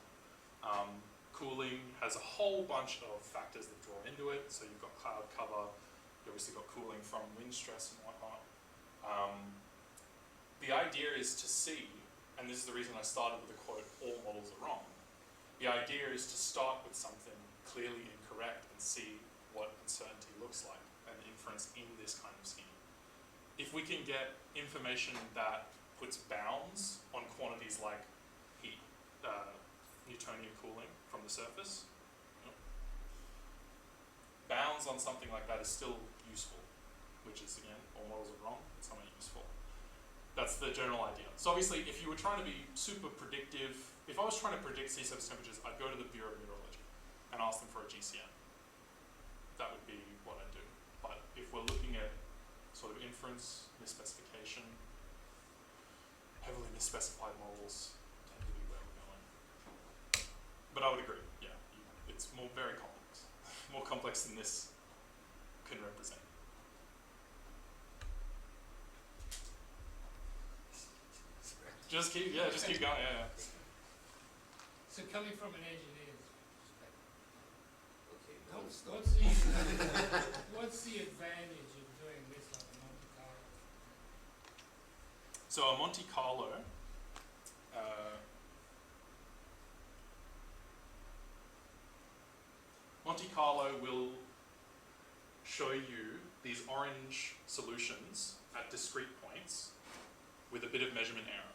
Cooling has a whole bunch of factors that draw into it. So you've got cloud cover, you obviously got cooling from wind stress and whatnot. The idea is to see, and this is the reason I started with the quote, all models are wrong. The idea is to start with something clearly incorrect and see what uncertainty looks like and inference in this kind of scheme. If we can get information that puts bounds on quantities like heat, Newtonian cooling from the surface, you know, bounds on something like that is still useful, which is, again, all models are wrong, it's somewhat useful. That's the general idea. So obviously, if you were trying to be super predictive, if I was trying to predict sea surface temperatures, I'd go to the Bureau of Meteorology and ask them for a GCM. That would be what I'd do. But if we're looking at sort of inference, misspecification, heavily misspecified models tend to be where we're going. But I would agree, yeah, it's very complex. More complex than this can represent. Just keep going, yeah. So coming from an engineer's perspective, Okay, now what's stop. what's the advantage of doing this on a Monte Carlo? So a Monte Carlo, Monte Carlo will show you these orange solutions at discrete points with a bit of measurement error.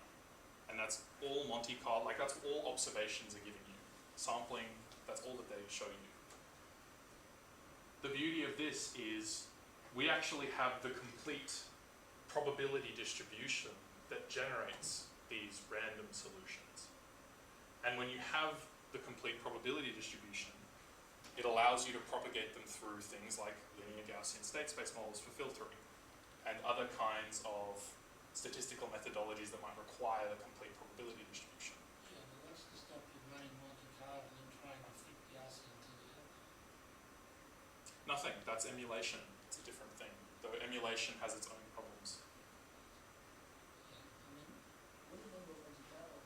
And that's all Monte Carlo, like that's all observations are giving you. Sampling, that's all that they show you. The beauty of this is we actually have the complete probability distribution that generates these random solutions. And when you have the complete probability distribution, it allows you to propagate them through things like linear Gaussian state space models for filtering and other kinds of statistical methodologies that might require the complete probability distribution. Yeah, but what's to stop you running Monte Carlo and then trying to fit Gaussian to the outcome? Nothing, that's emulation, it's a different thing. Though emulation has its own problems. Yeah, I mean, What about Monte Carlo?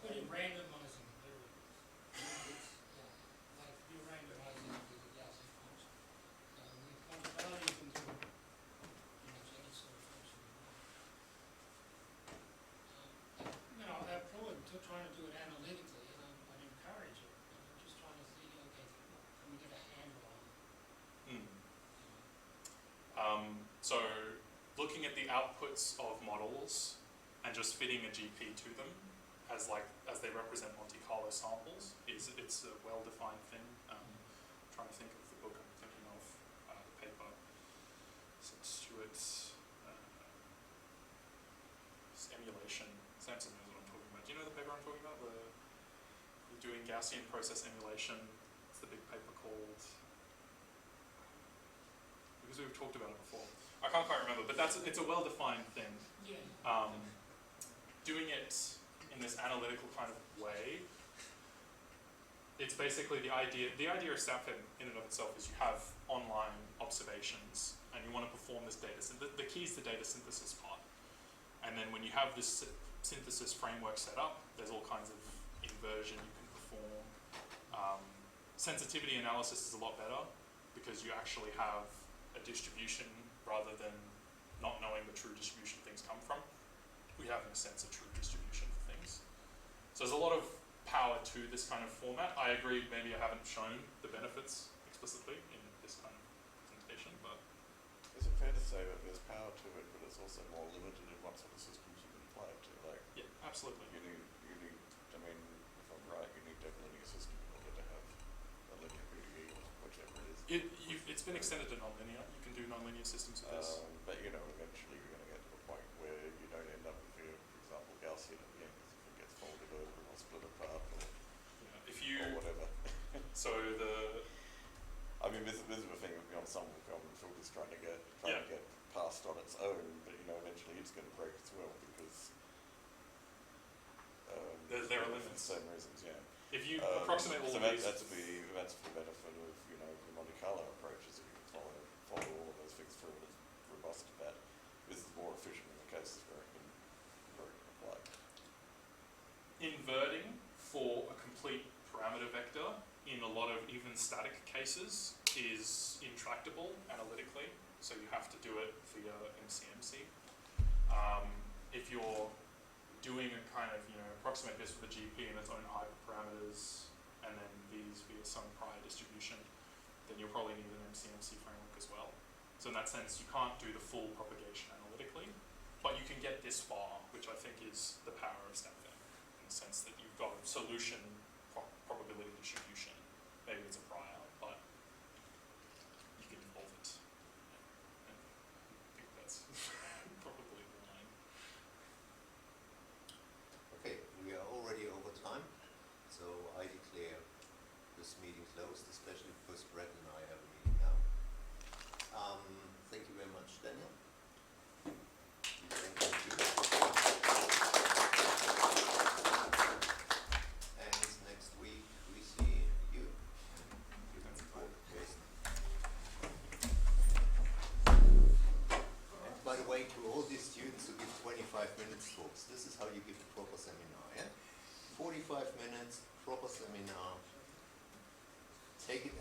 putting randomizing variables. Yeah, like you're randomizing it with a Gaussian function. With Monte Carlo you can do pretty much any sort of function you want. You know, our problem to trying to do it analytically, and I'd encourage it, but I'm just trying to see, okay, can we get a handle on it? So looking at the outputs of models and just fitting a GP to them as they represent Monte Carlo samples it's a well-defined thing. Trying to think of the book I'm thinking of, the paper. Stewart's emulation. Samson knows what I'm talking about. Do you know the paper I'm talking about? We're doing Gaussian process emulation. It's the big paper called. Because we've talked about it before. I can't quite remember, but it's a well-defined thing. Yeah. Doing it in this analytical kind of way, it's basically the idea of StatFEM in and of itself is you have online observations and you want to perform this data synthesis. The key is the data synthesis part. And then when you have this synthesis framework set up, there's all kinds of inversion you can perform. Sensitivity analysis is a lot better because you actually have a distribution rather than not knowing the true distribution things come from. We have, in a sense, a true distribution for things. So there's a lot of power to this kind of format. I agree, maybe I haven't shown the benefits explicitly in this kind of presentation, but... Is it fair to say that there's power to it, but it's also more limited in what sort of systems you can apply it to? Like, yeah, absolutely. You need, I mean, if I'm right, you need to have a linear system in order to have a linear PDE or whichever it is. It's been extended to nonlinear. You can do nonlinear systems with this. But you know, eventually you're going to get to a point where you don't end up with your, for example, Gaussian at the end, because if it gets folded over or split apart or, or whatever. So I mean, this is the thing with the Ensemble Kalman Filter is trying to get passed on its own, but you know, eventually it's going to break as well because there are limits. For certain reasons, yeah. If you approximate all so of these, that's the benefit of the Monte Carlo approach is that you can follow all of those things through and it's robust to that. This is more efficient in the cases where it can apply. Inverting for a complete parameter vector in a lot of even static cases is intractable analytically, so you have to do it via MCMC. If you're doing a kind of, approximate this with a GP and its own hyperparameters, and then these via some prior distribution, then you'll probably need an MCMC framework as well. So in that sense, you can't do the full propagation analytically, but you can get this far, which I think is the power of StatFEM, in the sense that you've got a solution probability distribution. Maybe it's a prior, but you can involve it. And I think that's probably the line. Okay, we are already over time, so I declare this meeting closed, especially because Brett and I have a meeting now. Thank you very much, Daniel. Thank you. minutes talks. This is how you give a proper seminar, yeah? 45 minutes, proper seminar. Take it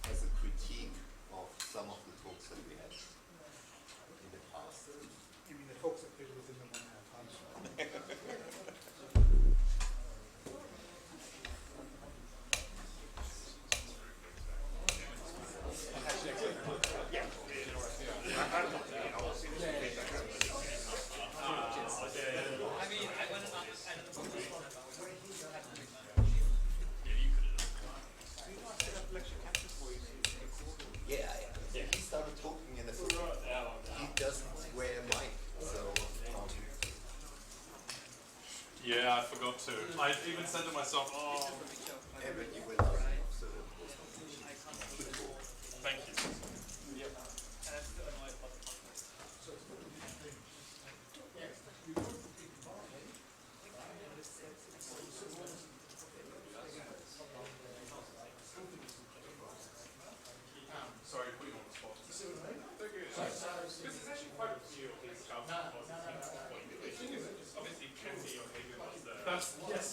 as a critique of some of the talks that we had in the past. You mean the talks that fit within the 1 hour time slot? I mean, I went on, I don't know. Yeah, he started talking in the he doesn't wear a mic, so Yeah, I forgot to. I even said to myself, oh, but you will not, so thank you. And I'm still annoyed about the conference. Sorry, put you on the spot. This is actually quite a few of these stuff. Obviously, can be your behavior was the. Yes.